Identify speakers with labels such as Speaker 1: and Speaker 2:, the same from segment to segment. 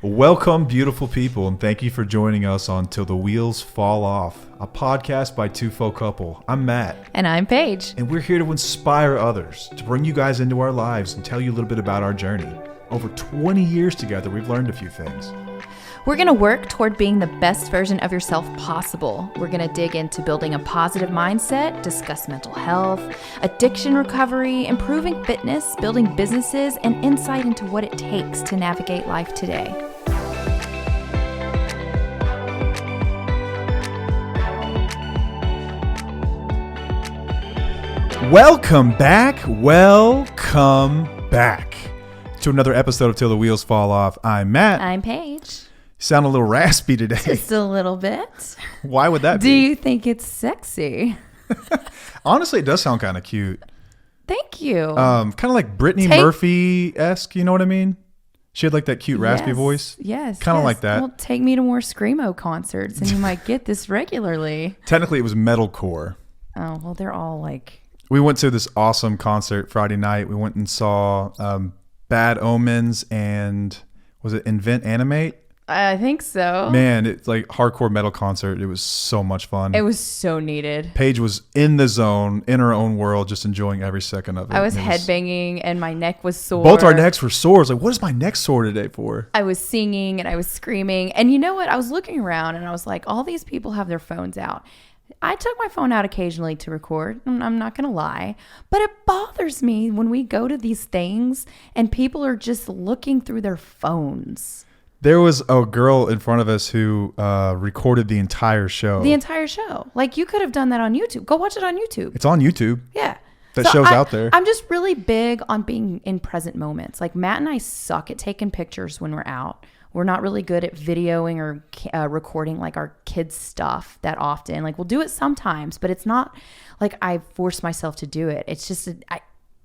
Speaker 1: Welcome, beautiful people, and thank you for joining us on Till the Wheels Fall Off, a podcast by two folk couple. I'm Matt.
Speaker 2: And I'm Paige.
Speaker 1: And we're here to inspire others, to bring you guys into our lives and tell you a little bit about our journey. Over 20 years together, we've learned a few things.
Speaker 2: We're going to work toward being the best version of yourself possible. We're going to dig into building a positive mindset, discuss mental health, addiction recovery, improving fitness, building businesses, and insight into what it takes to navigate life today.
Speaker 1: Welcome back to another episode of Till the Wheels Fall Off. I'm Matt.
Speaker 2: I'm Paige.
Speaker 1: Sound a little raspy today.
Speaker 2: Just a little bit.
Speaker 1: Why would that be?
Speaker 2: Do you think it's sexy?
Speaker 1: Honestly, it does sound kind of cute.
Speaker 2: Thank you.
Speaker 1: Kind of like Brittany Murphy-esque, you know what I mean? She had like that cute raspy voice.
Speaker 2: Yes.
Speaker 1: Kind of like that.
Speaker 2: Well, take me to more Screamo concerts and you might get this regularly.
Speaker 1: Technically, it was metalcore.
Speaker 2: Oh, well, they're all like...
Speaker 1: We went to this awesome concert Friday night. We went and saw Bad Omens and was it Invent Animate?
Speaker 2: I think so.
Speaker 1: Man, it's like hardcore metal concert. It was so much fun.
Speaker 2: It was so needed.
Speaker 1: Paige was in the zone, in her own world, just enjoying every second of it.
Speaker 2: I was headbanging and my neck was sore.
Speaker 1: Both our necks were sore. I was like, what is my neck sore today for?
Speaker 2: I was singing and I was screaming. And you know what? I was looking around and I was like, all these people have their phones out. I took my phone out occasionally to record. I'm not going to lie. But it bothers me when we go to these things and people are just looking through their phones.
Speaker 1: There was a girl in front of us who recorded the entire show.
Speaker 2: The entire show. Like, you could have done that on YouTube. Go watch it on YouTube.
Speaker 1: It's on YouTube.
Speaker 2: Yeah.
Speaker 1: That show's out there.
Speaker 2: I'm just really big on being in present moments. Like, Matt and I suck at taking pictures when we're out. We're not really good at videoing or recording like our kids' stuff that often. Like, we'll do it sometimes, but it's not like I force myself to do it. It's just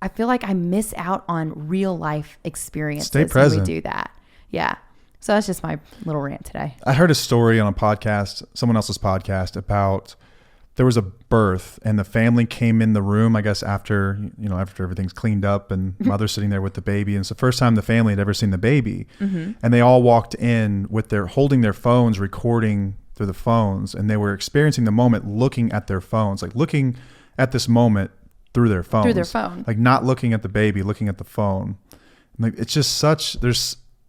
Speaker 2: I feel like I miss out on real life experiences.
Speaker 1: Stay present.
Speaker 2: When we do that. Yeah. So that's just my little rant today.
Speaker 1: I heard a story on a podcast, someone else's podcast, about there was a birth and the family came in the room, I guess, after everything's cleaned up and mother's sitting there with the baby. And it's the first time the family had ever seen the baby. Mm-hmm. And they all walked in with holding their phones, recording through the phones. And they were experiencing the moment, looking at their phones, like looking at this moment through their phones.
Speaker 2: Through their phone.
Speaker 1: Like not looking at the baby, looking at the phone. Like it's just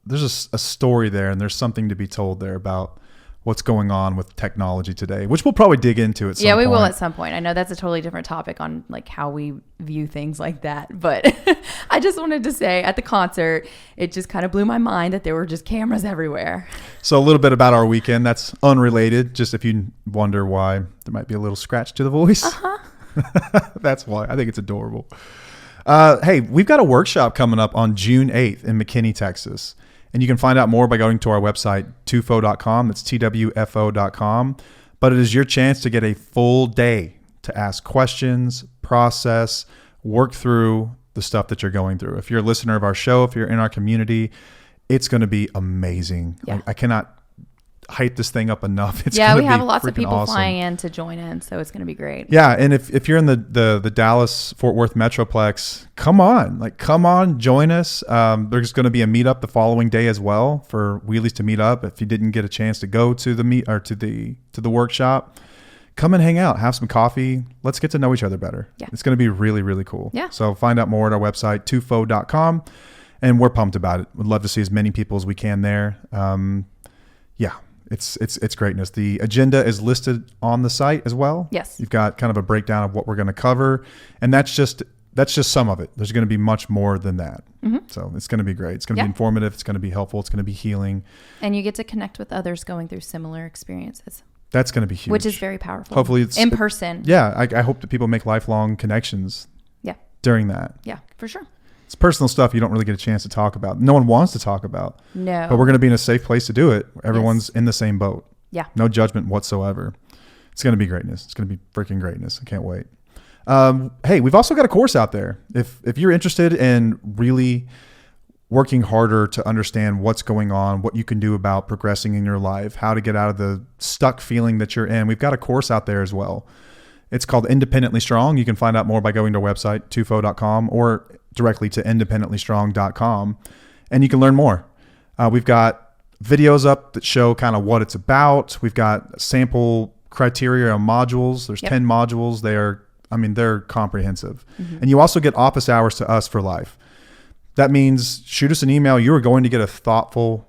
Speaker 1: there's a story there and there's something to be told there about what's going on with technology today, which we'll probably dig into at some point.
Speaker 2: Yeah, we will at some point. I know that's a totally different topic on like how we view things like that. But I just wanted to say at the concert, it just kind of blew my mind that there were just cameras everywhere. So
Speaker 1: a little bit about our weekend. That's unrelated. Just if you wonder why there might be a little scratch to the voice. Uh-huh. That's why. I think it's adorable. Hey, we've got a workshop coming up on June 8th in McKinney, Texas. And you can find out more by going to our website, twfo.com. That's twfo.com. But it is your chance to get a full day to ask questions, process, work through the stuff that you're going through. If you're a listener of our show, if you're in our community, it's going to be amazing. Yeah. I cannot hype this thing up enough.
Speaker 2: We have lots of people flying in to join in, so it's going to be great.
Speaker 1: Yeah, and if you're in the Dallas Fort Worth Metroplex, come on, join us. There's going to be a meetup the following day as well for Wheelies to meet up. If you didn't get a chance to go to the workshop, come and hang out, have some coffee. Let's get to know each other better. Yeah. It's going to be really, really cool. Yeah. So find out more at our website, twfo.com, and we're pumped about it. We'd love to see as many people as we can there. Yeah. It's greatness. The agenda is listed on the site as well.
Speaker 2: Yes.
Speaker 1: You've got kind of a breakdown of what we're going to cover, and that's just some of it. There's going to be much more than that. Mm-hmm. So it's going to be great. It's going to be informative. It's going to be helpful. It's going to be healing.
Speaker 2: And you get to connect with others going through similar experiences.
Speaker 1: That's going to be huge.
Speaker 2: Which is very powerful.
Speaker 1: Hopefully it's
Speaker 2: in person.
Speaker 1: I hope that people make lifelong connections.
Speaker 2: Yeah.
Speaker 1: During that.
Speaker 2: Yeah, for sure.
Speaker 1: It's personal stuff you don't really get a chance to talk about. No one wants to talk about.
Speaker 2: No.
Speaker 1: But we're going to be in a safe place to do it. Everyone's in the same boat.
Speaker 2: Yeah.
Speaker 1: No judgment whatsoever. It's going to be greatness. It's going to be freaking greatness. I can't wait. Hey, we've also got a course out there. If you're interested in really working harder to understand what's going on, what you can do about progressing in your life, how to get out of the stuck feeling that you're in, we've got a course out there as well. It's called Independently Strong. You can find out more by going to our website, twfo.com, or directly to independentlystrong.com, and you can learn more. We've got videos up that show kind of what it's about. We've got sample criteria on modules. There's 10 modules. They're comprehensive. And you also get office hours to us for life. That means shoot us an email. You are going to get a thoughtful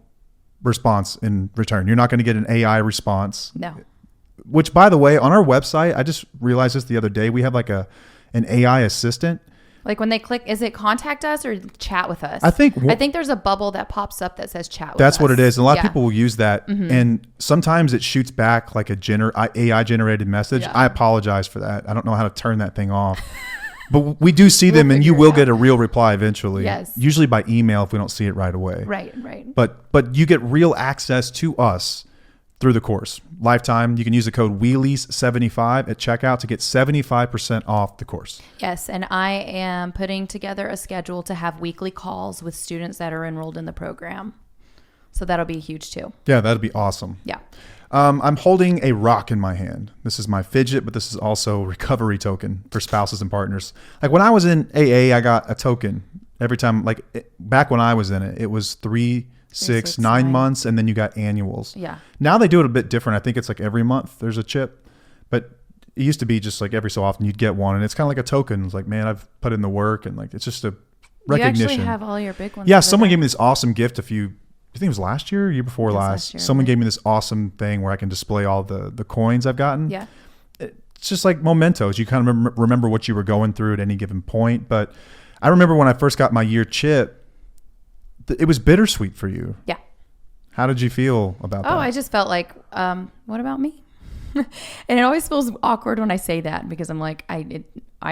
Speaker 1: response in return. You're not going to get an AI response.
Speaker 2: No.
Speaker 1: Which, by the way, on our website, I just realized this the other day. We have like an AI assistant.
Speaker 2: Like when they click, is it contact us or chat with us?
Speaker 1: I think
Speaker 2: there's a bubble that pops up that says chat with us.
Speaker 1: That's what it is. And a lot of people will use that. And sometimes it shoots back like a AI generated message. I apologize for that. I don't know how to turn that thing off. But we do see them, and you will get a real reply eventually.
Speaker 2: Yes.
Speaker 1: Usually by email if we don't see it right away.
Speaker 2: Right.
Speaker 1: But you get real access to us through the course. Lifetime. You can use the code Wheelies75 at checkout to get 75% off the course.
Speaker 2: Yes, and I am putting together a schedule to have weekly calls with students that are enrolled in the program. So that'll be huge too.
Speaker 1: Yeah, that'd be awesome.
Speaker 2: Yeah.
Speaker 1: I'm holding a rock in my hand. This is my fidget, but this is also a recovery token for spouses and partners. Like when I was in AA, I got a token every time. Back when I was in it, it was 3, 6, 9 months, and then you got annuals.
Speaker 2: Yeah.
Speaker 1: Now they do it a bit different. I think it's like every month there's a chip, but it used to be just like every so often you'd get one, and it's kind of like a token. It's like, man, I've put in the work, and like it's just a recognition.
Speaker 2: You actually have all your big ones.
Speaker 1: Yeah, someone gave me this awesome gift I think it was last year or year before last. Someone gave me this awesome thing where I can display all the coins I've gotten.
Speaker 2: Yeah.
Speaker 1: It's just like mementos. You kind of remember what you were going through at any given point. But I remember when I first got my year chip, it was bittersweet for you.
Speaker 2: Yeah.
Speaker 1: How did you feel about that?
Speaker 2: Oh, I just felt like, what about me? And it always feels awkward when I say that because I'm like, I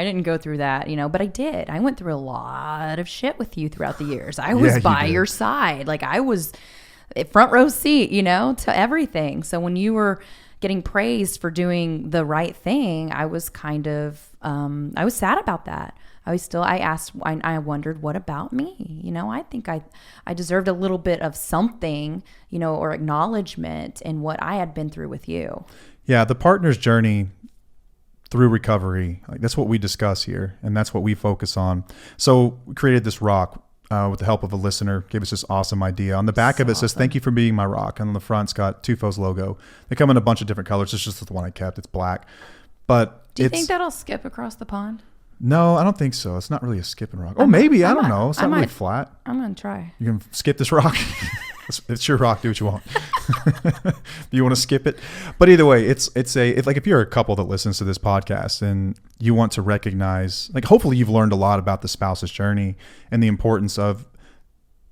Speaker 2: didn't go through that, but I did. I went through a lot of shit with you throughout the years. I was by your side. Like I was front row seat, to everything. So when you were getting praised for doing the right thing, I was kind of, I was sad about that. I wondered, what about me? I think I deserved a little bit of something, or acknowledgement in what I had been through with you.
Speaker 1: Yeah, the partner's journey through recovery, like that's what we discuss here, and that's what we focus on. So we created this rock with the help of a listener, gave us this awesome idea. On the back of it says, "Thank you for being my rock," and on the front's got Tufo's logo. They come in a bunch of different colors. It's just the one I kept. It's black. But
Speaker 2: do you think that'll skip across the pond?
Speaker 1: No, I don't think so. It's not really a skipping rock. Or maybe, I don't know. It's not really flat.
Speaker 2: I'm going to try.
Speaker 1: You can skip this rock. It's your rock. Do what you want. You want to skip it? But either way, it's like if you're a couple that listens to this podcast and you want to recognize, like hopefully you've learned a lot about the spouse's journey and the importance of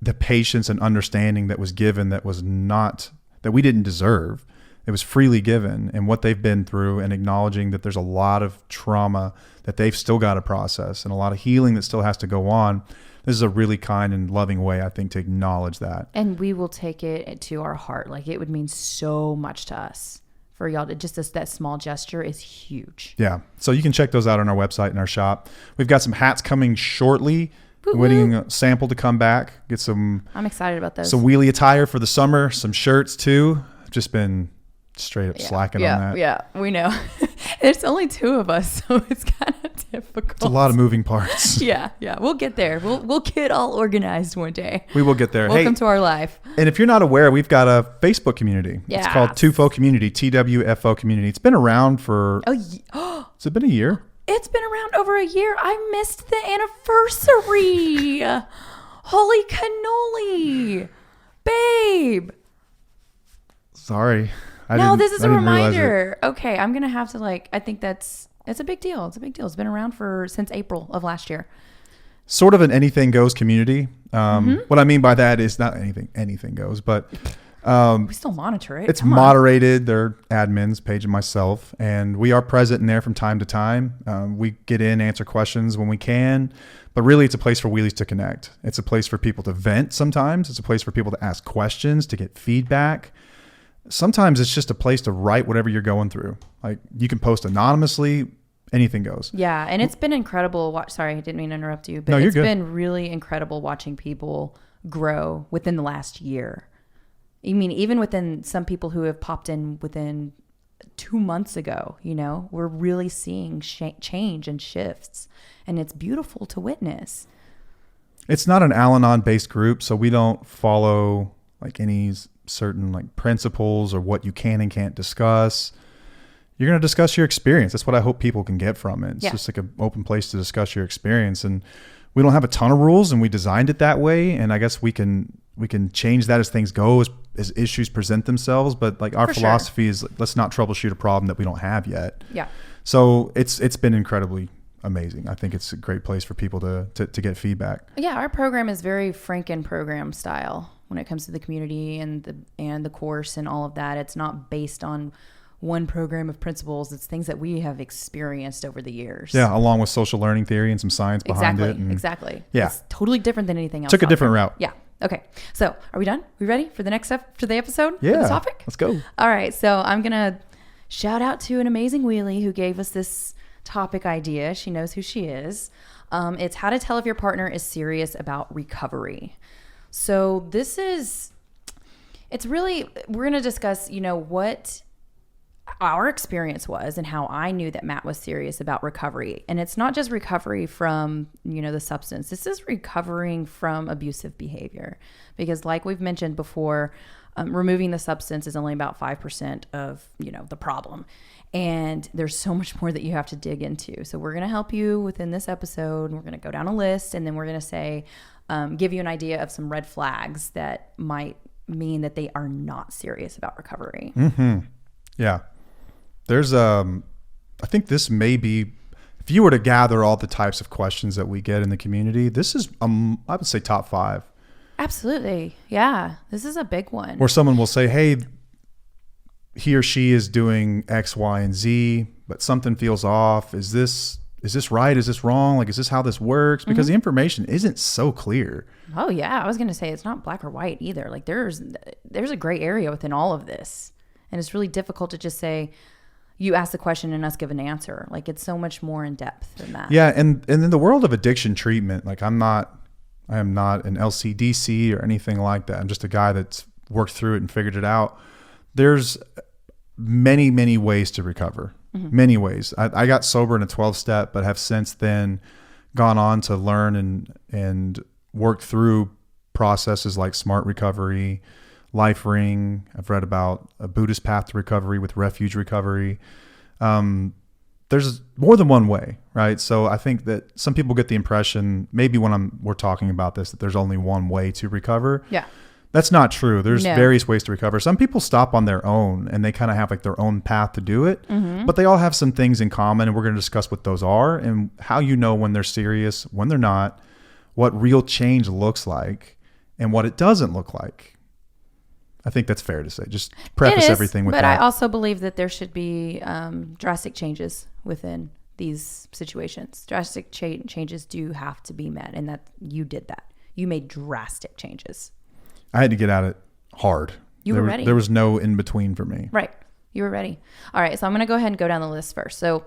Speaker 1: the patience and understanding that was given that we didn't deserve. It was freely given, and what they've been through, and acknowledging that there's a lot of trauma that they've still got to process and a lot of healing that still has to go on. This is a really kind and loving way, I think, to acknowledge that. And
Speaker 2: we will take it to our heart. Like it would mean so much to us for y'all to that small gesture is huge. Yeah. So you can check those out on our website and our shop. We've got some hats coming shortly. Woo-hoo. Waiting a sample to come back. I'm excited about those. Some wheelie attire for the summer, some shirts too. I've just been straight up slacking on that. Yeah, we know. There's only 2 of us, so it's kind of difficult. It's a lot of moving parts. Yeah. We'll get there. We'll get all organized one day. We will get there. Welcome to our life. And if you're not aware, we've got a Facebook community. Yeah. It's called TWFO Community, TWFO Community. It's been around for... Has it been a year? It's been around over a year. I missed the anniversary. Holy cannoli. Babe. Sorry. This is a reminder. Okay, I'm going to have to I think it's a big deal. It's a big deal. It's been around since April of last year. Sort of an anything goes community. What I mean by that is not anything goes, but we still monitor it. It's moderated. They're admins, Paige and myself, and we are present in there from time to time. We get in, answer questions when we can, but really it's a place for wheelies to connect. It's a place for people to vent sometimes. It's a place for people to ask questions, to get feedback. Sometimes it's just a place to write whatever you're going through. Like you can post anonymously, anything goes. Yeah. And it's been incredible. Sorry, I didn't mean to interrupt you, but no, it's been really incredible watching people grow within the last year. I mean, even within some people who have popped in within 2 months ago, we're really seeing change and shifts, and it's beautiful to witness. It's not an Al-Anon based group, so we don't follow any
Speaker 1: certain like principles or what you can and can't discuss. You're going to discuss your experience. That's what I hope people can get from it. It's just like an open place to discuss your experience. And we don't have a ton of rules, and we designed it that way. And I guess we can change that as things go, as issues present themselves. But like our philosophy is, let's not troubleshoot a problem that we don't have yet.
Speaker 2: Yeah.
Speaker 1: So it's been incredibly amazing. I think it's a great place for people to get feedback.
Speaker 2: Yeah, our program is very Franken program style when it comes to the community and the course and all of that. It's not based on one program of principles. It's things that we have experienced over the years.
Speaker 1: Yeah, along with social learning theory and some science behind it.
Speaker 2: Exactly.
Speaker 1: Yeah.
Speaker 2: It's totally different than anything else.
Speaker 1: Took a different route.
Speaker 2: Yeah. Okay. So are we done? We ready for the next step for the episode?
Speaker 1: Yeah.
Speaker 2: For the topic?
Speaker 1: Let's go.
Speaker 2: All right. So I'm going to shout out to an amazing wheelie who gave us this topic idea. She knows who she is. It's how to tell if your partner is serious about recovery. So we're going to discuss, what our experience was and how I knew that Matt was serious about recovery. And it's not just recovery from, the substance. This is recovering from abusive behavior, because like we've mentioned before, removing the substance is only about 5% of, the problem. And there's so much more that you have to dig into. So we're going to help you within this episode. We're going to go down a list, and then we're going to say, give you an idea of some red flags that might mean that they are not serious about recovery.
Speaker 1: Mm-hmm. Yeah. There's, I think this may be, if you were to gather all the types of questions that we get in the community, this is, I would say top 5.
Speaker 2: Absolutely. Yeah. This is a big one.
Speaker 1: Where someone will say, hey, he or she is doing X, Y, and Z, but something feels off. Is this right? Is this wrong? Like, is this how this works? Because the information isn't so clear.
Speaker 2: Oh yeah. I was going to say it's not black or white either. Like there's a gray area within all of this. And it's really difficult to just say, you ask the question and us give an answer. Like it's so much more in depth than that.
Speaker 1: Yeah. And in the world of addiction treatment, like I am not an LCDC or anything like that. I'm just a guy that's worked through it and figured it out. There's many, many ways to recover. Mm-hmm. Many ways. I got sober in a 12-step, but have since then gone on to learn and work through processes like SMART recovery, Life Ring. I've read about a Buddhist path to recovery with refuge recovery. There's more than one way, right? So I think that some people get the impression, maybe when we're talking about this, that there's only one way to recover.
Speaker 2: Yeah.
Speaker 1: That's not true. There's various ways to recover. Some people stop on their own and they kind of have like their own path to do it, but they all have some things in common, and we're going to discuss what those are and how you know when they're serious, when they're not, what real change looks like, and what it doesn't look like. I think that's fair to say. Just preface everything with that.
Speaker 2: But I also believe that there should be drastic changes within these situations. Drastic changes do have to be met, and that you did that. You made drastic changes.
Speaker 1: I had to get at it hard.
Speaker 2: You were ready.
Speaker 1: There was no in between for me.
Speaker 2: Right. You were ready. All right. So I'm going to go ahead and go down the list first. So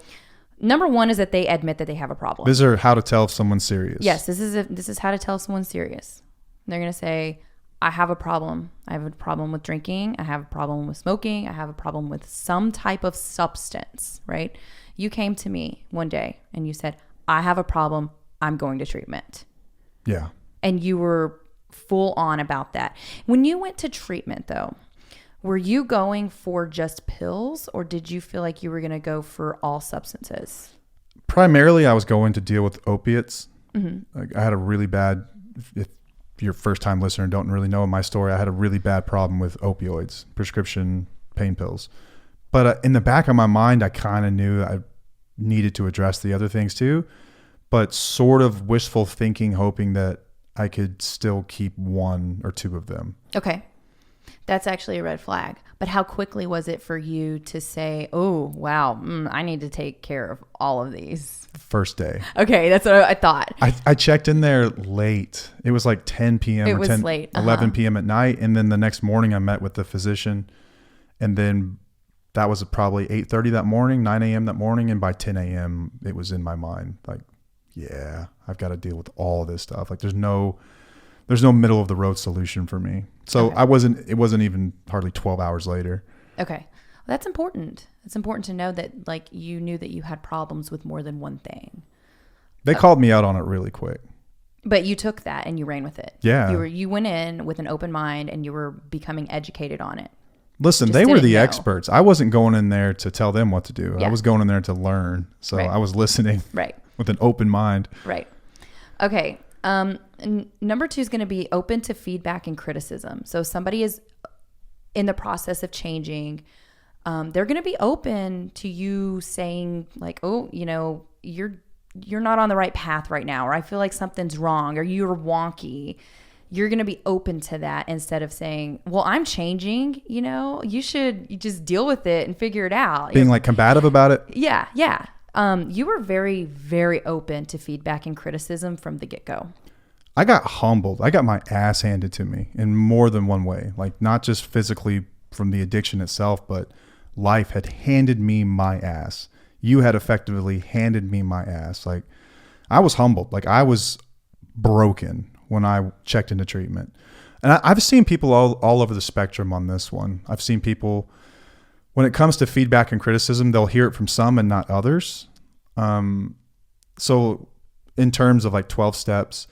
Speaker 2: number 1 is that they admit that they have a problem.
Speaker 1: These are how to tell if someone's serious.
Speaker 2: Yes. This is how to tell if someone's serious. And they're going to say, I have a problem. I have a problem with drinking. I have a problem with smoking. I have a problem with some type of substance, right? You came to me one day and you said, I have a problem. I'm going to treatment.
Speaker 1: Yeah.
Speaker 2: And you were full on about that. When you went to treatment though, were you going for just pills, or did you feel like you were going to go for all substances?
Speaker 1: Primarily, I was going to deal with opiates.
Speaker 2: Mm-hmm.
Speaker 1: Like I had a really bad, if you're a first time listener and don't really know my story, I had a really bad problem with opioids, prescription pain pills. But in the back of my mind, I kind of knew I needed to address the other things too, but sort of wishful thinking, hoping that I could still keep 1 or 2 of them.
Speaker 2: Okay. That's actually a red flag. But how quickly was it for you to say, oh, wow, I need to take care of all of these?
Speaker 1: First day.
Speaker 2: Okay, that's what I thought.
Speaker 1: I checked in there late. It was like 10 p.m.
Speaker 2: It
Speaker 1: or
Speaker 2: was
Speaker 1: 10,
Speaker 2: late.
Speaker 1: 11 p.m. at night. And then the next morning I met with the physician. And then that was probably 8:30 that morning, 9 a.m. that morning. And by 10 a.m. it was in my mind like, yeah, I've got to deal with all of this stuff. Like there's no middle of the road solution for me. So okay. It wasn't even hardly 12 hours later.
Speaker 2: Okay. Well, that's important. It's important to know that like you knew that you had problems with more than one thing.
Speaker 1: They called me out on it really quick.
Speaker 2: But you took that and you ran with it.
Speaker 1: Yeah.
Speaker 2: You went in with an open mind and you were becoming educated on it.
Speaker 1: Listen, they were the experts. I wasn't going in there to tell them what to do.
Speaker 2: Yeah.
Speaker 1: I was going in there to learn. So I was listening with an open mind.
Speaker 2: Right. Okay. Number 2 is going to be open to feedback and criticism. So somebody is in the process of changing. They're going to be open to you saying like, oh, you know, you're not on the right path right now, or I feel like something's wrong, or you're wonky. You're going to be open to that instead of saying, well, I'm changing, you know, you just deal with it and figure it out.
Speaker 1: Being like combative about it.
Speaker 2: Yeah. Yeah. You were very, very open to feedback and criticism from the get-go.
Speaker 1: I got humbled. I got my ass handed to me in more than one way. Like not just physically from the addiction itself, but life had handed me my ass. You had effectively handed me my ass. Like I was humbled. Like I was broken when I checked into treatment. And I've seen people all over the spectrum on this one. I've seen people, when it comes to feedback and criticism, they'll hear it from some and not others. So in terms of like 12 steps,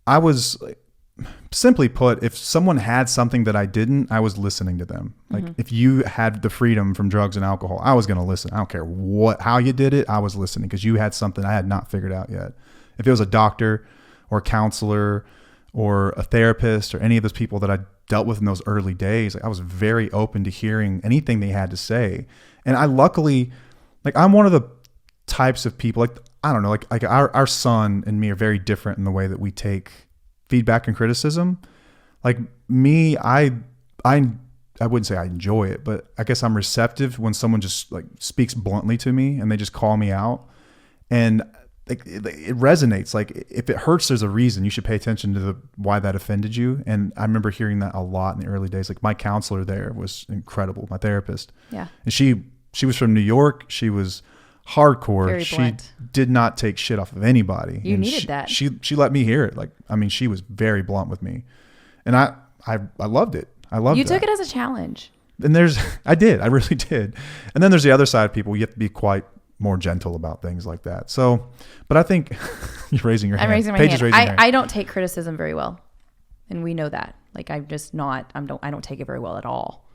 Speaker 1: I was simply put, if someone had something that I didn't, I was listening to them. Like if you had the freedom from drugs and alcohol, I was going to listen. I don't care how you did it. I was listening because you had something I had not figured out yet. If it was a doctor or a counselor or a therapist or any of those people that I dealt with in those early days, like I was very open to hearing anything they had to say. And I luckily, like I'm one of the types of people, like, I don't know, like our son and me are very different in the way that we take feedback and criticism. Like me, I wouldn't say I enjoy it, but I guess I'm receptive when someone just like speaks bluntly to me and they just call me out. And like it resonates. Like if it hurts, there's a reason. You should pay attention to why that offended you. And I remember hearing that a lot in the early days. Like my counselor there was incredible, my therapist. Yeah. And she was from New York. She was hardcore.
Speaker 2: Very blunt.
Speaker 1: She did not take shit off of anybody.
Speaker 2: You needed that.
Speaker 1: She let me hear it. Like, I mean, she was very blunt with me, and I loved it. I loved it.
Speaker 2: You took it as a challenge.
Speaker 1: And I really did. And then there's the other side of people. You have to be quite more gentle about things like that. So, but I think you're raising your hand.
Speaker 2: I'm raising my
Speaker 1: Paige
Speaker 2: hand.
Speaker 1: is raising her hand.
Speaker 2: I don't take criticism very well, and we know that. Like I'm just not. I don't take it very well at all.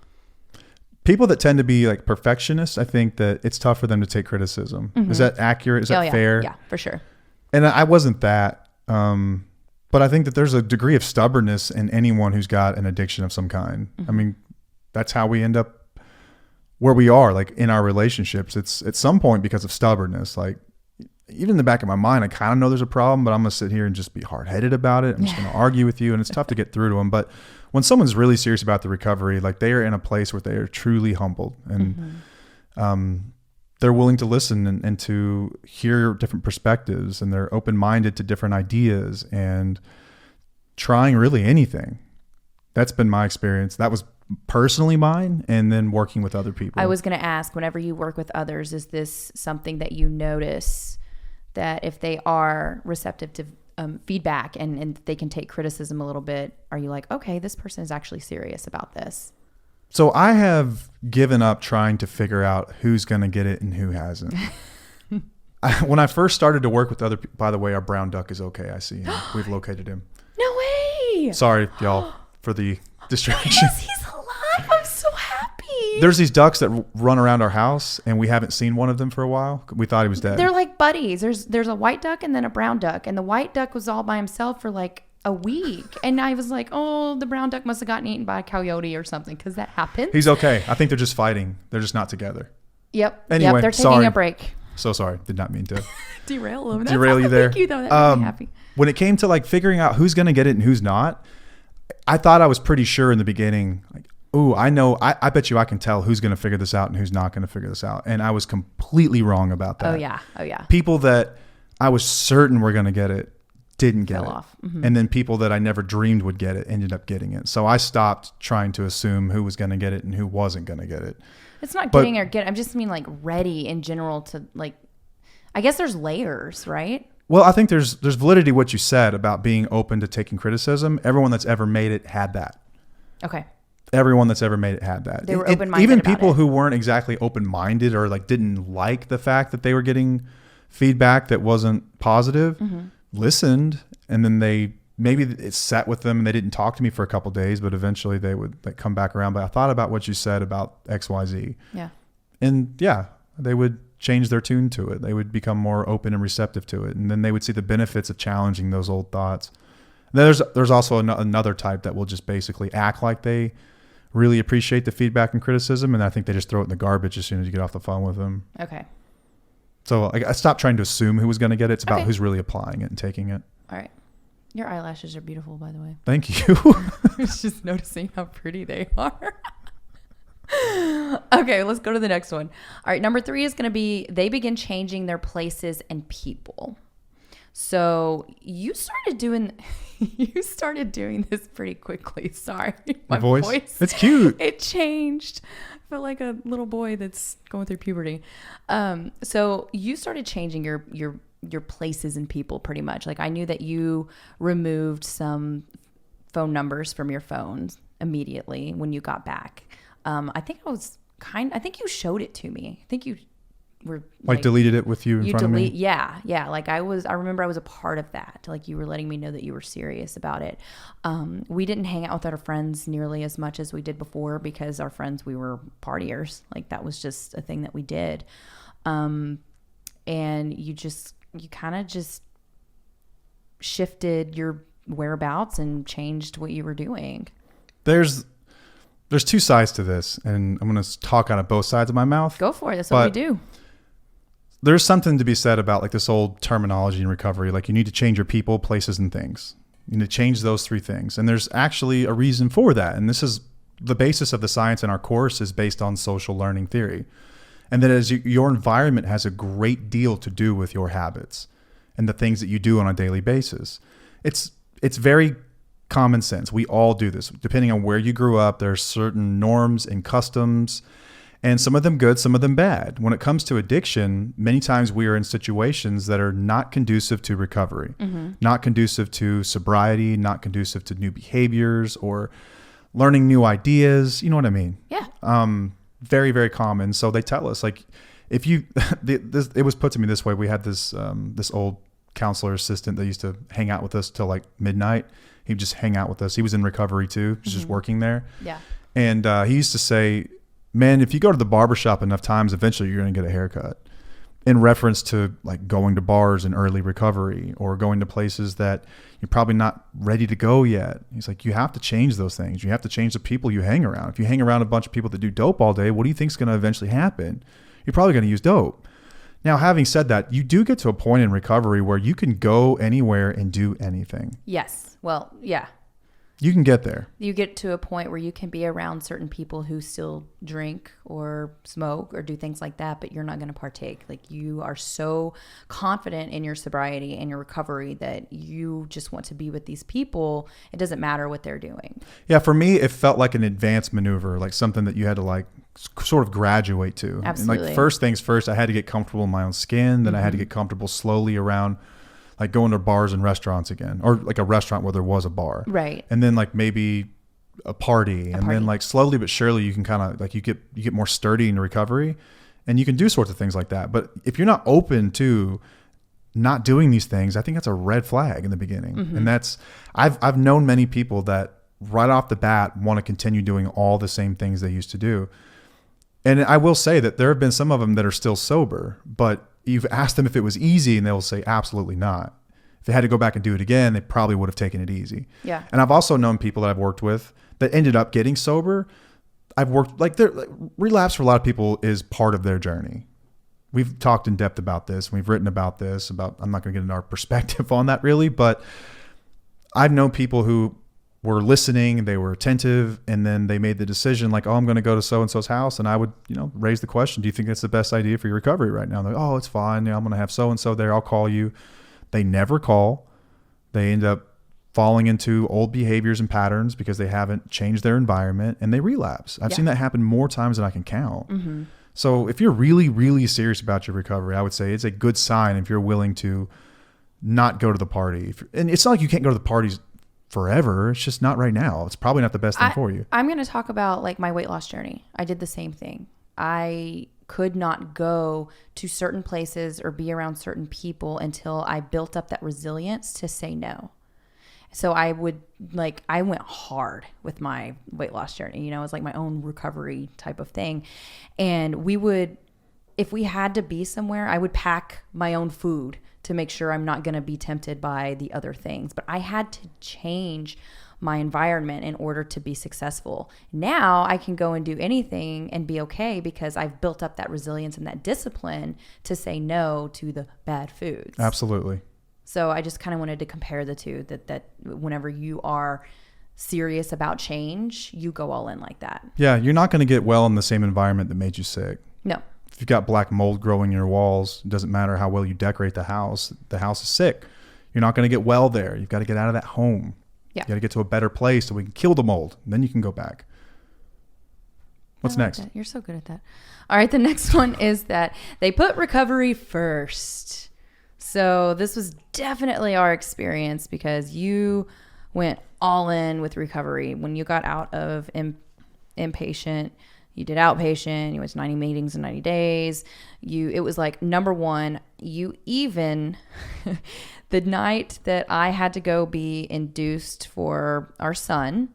Speaker 1: People that tend to be like perfectionists, I think that it's tough for them to take criticism. Is that accurate? Is that fair?
Speaker 2: Yeah, for sure.
Speaker 1: And I wasn't that. But I think that there's a degree of stubbornness in anyone who's got an addiction of some kind. I mean, that's how we end up where we are, like in our relationships. It's at some point because of stubbornness. Like even in the back of my mind, I kind of know there's a problem, but I'm going to sit here and just be hard-headed about it. I'm just going to argue with you, and it's tough to get through to them. But when someone's really serious about the recovery, like they are in a place where they are truly humbled and they're willing to listen and to hear different perspectives, and they're open-minded to different ideas and trying really anything. That's been my experience. That was personally mine, and then working with other people.
Speaker 2: I was going to ask, whenever you work with others, is this something that you notice that if they are receptive to feedback and they can take criticism a little bit, are you like, okay, this person is actually serious about this?
Speaker 1: So I have given up trying to figure out who's going to get it and who hasn't. When I first started to work with other people, by the way, our brown duck is okay. I see him. We've located him.
Speaker 2: No way.
Speaker 1: Sorry, y'all, for the distraction.
Speaker 2: Yes, he's alive. I'm so happy.
Speaker 1: There's these ducks that run around our house, and we haven't seen one of them for a while. We thought he was dead.
Speaker 2: They're like buddies. There's a white duck and then a brown duck, and the white duck was all by himself for like a week, and I was like, oh, the brown duck must have gotten eaten by a coyote or something, because that happens.
Speaker 1: He's okay. I think they're just fighting. They're just not together.
Speaker 2: Yep.
Speaker 1: Anyway,
Speaker 2: they're taking a break.
Speaker 1: So sorry. Did not mean to
Speaker 2: derail them.
Speaker 1: Derail you there.
Speaker 2: Thank you, though. That made me happy.
Speaker 1: When it came to like figuring out who's going to get it and who's not, I thought I was pretty sure in the beginning, like, oh, I know, I bet you I can tell who's going to figure this out and who's not going to figure this out. And I was completely wrong about that.
Speaker 2: Oh yeah.
Speaker 1: People that I was certain were going to get it didn't get
Speaker 2: Fell
Speaker 1: it.
Speaker 2: off.
Speaker 1: And then people that I never dreamed would get it ended up getting it. So I stopped trying to assume who was going to get it and who wasn't going to get it.
Speaker 2: It's not getting or get. I just mean like ready in general to like, I guess there's layers, right?
Speaker 1: Well, I think there's validity what you said about being open to taking criticism. Everyone that's ever made it had that.
Speaker 2: Okay.
Speaker 1: Everyone that's ever made it had that.
Speaker 2: They were open-minded
Speaker 1: even
Speaker 2: about
Speaker 1: people
Speaker 2: it.
Speaker 1: who weren't exactly open-minded or like didn't like the fact that they were getting feedback that wasn't positive, listened And then maybe it sat with them and they didn't talk to me for a couple of days, but eventually they would like come back around. But I thought about what you said about XYZ.
Speaker 2: Yeah.
Speaker 1: And yeah, they would change their tune to it. They would become more open and receptive to it. And then they would see the benefits of challenging those old thoughts. And there's also another type that will just basically act like they really appreciate the feedback and criticism. And I think they just throw it in the garbage as soon as you get off the phone with them.
Speaker 2: Okay.
Speaker 1: So I stopped trying to assume who was going to get it. It's about
Speaker 2: Okay.
Speaker 1: who's really applying it and taking it.
Speaker 2: All right. Your eyelashes are beautiful, by the way.
Speaker 1: Thank you.
Speaker 2: I was just noticing how pretty they are. Okay, let's go to the next one. All right, number 3 is going to be they begin changing their places and people. So you started doing this pretty quickly. Sorry,
Speaker 1: my voice. It's cute.
Speaker 2: It changed. I feel like a little boy that's going through puberty. So you started changing your places and people pretty much. Like I knew that you removed some phone numbers from your phones immediately when you got back. I think you showed it to me. I think you were
Speaker 1: like deleted it with you in front of me.
Speaker 2: Yeah. Like I remember I was a part of that. Like you were letting me know that you were serious about it. We didn't hang out with our friends nearly as much as we did before because our friends, we were partiers. Like that was just a thing that we did. And you kind of just shifted your whereabouts and changed what you were doing.
Speaker 1: There's 2 sides to this, and I'm going to talk out of both sides of my mouth.
Speaker 2: Go for it. That's what we do.
Speaker 1: There's something to be said about like this old terminology in recovery. Like you need to change your people, places, and things. You need to change those 3 things. And there's actually a reason for that. And this is the basis of the science in our course is based on social learning theory. And that is your environment has a great deal to do with your habits and the things that you do on a daily basis. It's very common sense. We all do this. Depending on where you grew up, there are certain norms and customs, and some of them good, some of them bad. When it comes to addiction, many times we are in situations that are not conducive to recovery, not conducive to sobriety, not conducive to new behaviors or learning new ideas. You know what I mean?
Speaker 2: Yeah.
Speaker 1: Very, very common. So they tell us, like, if you, it was put to me this way. We had this old counselor assistant that used to hang out with us till like midnight. He'd just hang out with us. He was in recovery too. He was just working there.
Speaker 2: Yeah.
Speaker 1: And he used to say, man, if you go to the barbershop enough times, eventually you're going to get a haircut. In reference to like going to bars in early recovery or going to places that you're probably not ready to go yet. He's like, you have to change those things. You have to change the people you hang around. If you hang around a bunch of people that do dope all day, what do you think is going to eventually happen? You're probably going to use dope. Now, having said that, you do get to a point in recovery where you can go anywhere and do anything.
Speaker 2: Yes. Well, yeah.
Speaker 1: You can get there.
Speaker 2: You get to a point where you can be around certain people who still drink or smoke or do things like that, but you're not going to partake. Like you are so confident in your sobriety and your recovery that you just want to be with these people. It doesn't matter what they're doing.
Speaker 1: Yeah, for me, it felt like an advanced maneuver, like something that you had to like sort of graduate to.
Speaker 2: Absolutely.
Speaker 1: And like first things first, I had to get comfortable in my own skin. Then I had to get comfortable slowly around like going to bars and restaurants again, or like a restaurant where there was a bar.
Speaker 2: Right.
Speaker 1: And then like maybe a party. Then like slowly but surely you can kind of like you get more sturdy in recovery and you can do sorts of things like that. But if you're not open to not doing these things, I think that's a red flag in the beginning. And that's, I've known many people that right off the bat want to continue doing all the same things they used to do. And I will say that there have been some of them that are still sober, but you've asked them if it was easy and they'll say absolutely not. If they had to go back and do it again, they probably would have taken it easy.
Speaker 2: Yeah.
Speaker 1: And I've also known people that I've worked with that ended up getting sober. I've worked like relapse for a lot of people is part of their journey. We've talked in depth about this. We've written about this, I'm not going to get into our perspective on that really, but I've known people who were listening, they were attentive, and then they made the decision like, oh, I'm going to go to so-and-so's house. And I would, raise the question, do you think that's the best idea for your recovery right now? And they're like, oh, it's fine. I'm going to have so-and-so there. I'll call you. They never call. They end up falling into old behaviors and patterns because they haven't changed their environment and they relapse. I've seen that happen more times than I can count. So if you're really, really serious about your recovery, I would say it's a good sign if you're willing to not go to the party. And it's not like you can't go to the parties forever. It's just not right now. It's probably not the best thing for you.
Speaker 2: I'm going to talk about like my weight loss journey. I did the same thing. I could not go to certain places or be around certain people until I built up that resilience to say no. So I went hard with my weight loss journey. It was like my own recovery type of thing. And if we had to be somewhere, I would pack my own food to make sure I'm not going to be tempted by the other things. But I had to change my environment in order to be successful. Now I can go and do anything and be okay because I've built up that resilience and that discipline to say no to the bad foods.
Speaker 1: Absolutely.
Speaker 2: So I just kind of wanted to compare the two, that whenever you are serious about change, you go all in like that.
Speaker 1: Yeah, you're not going to get well in the same environment that made you sick.
Speaker 2: No.
Speaker 1: If you've got black mold growing in your walls, it doesn't matter how well you decorate the house is sick. You're not going to get well there. You've got to get out of that home. Yeah. You got to get to a better place so we can kill the mold. And then you can go back. What's next?
Speaker 2: That. You're so good at that. All right, the next one is that they put recovery first. So this was definitely our experience because you went all in with recovery. When you got out of inpatient, you did outpatient, you went to 90 meetings in 90 days. It was like, number one, you even, the night that I had to go be induced for our son,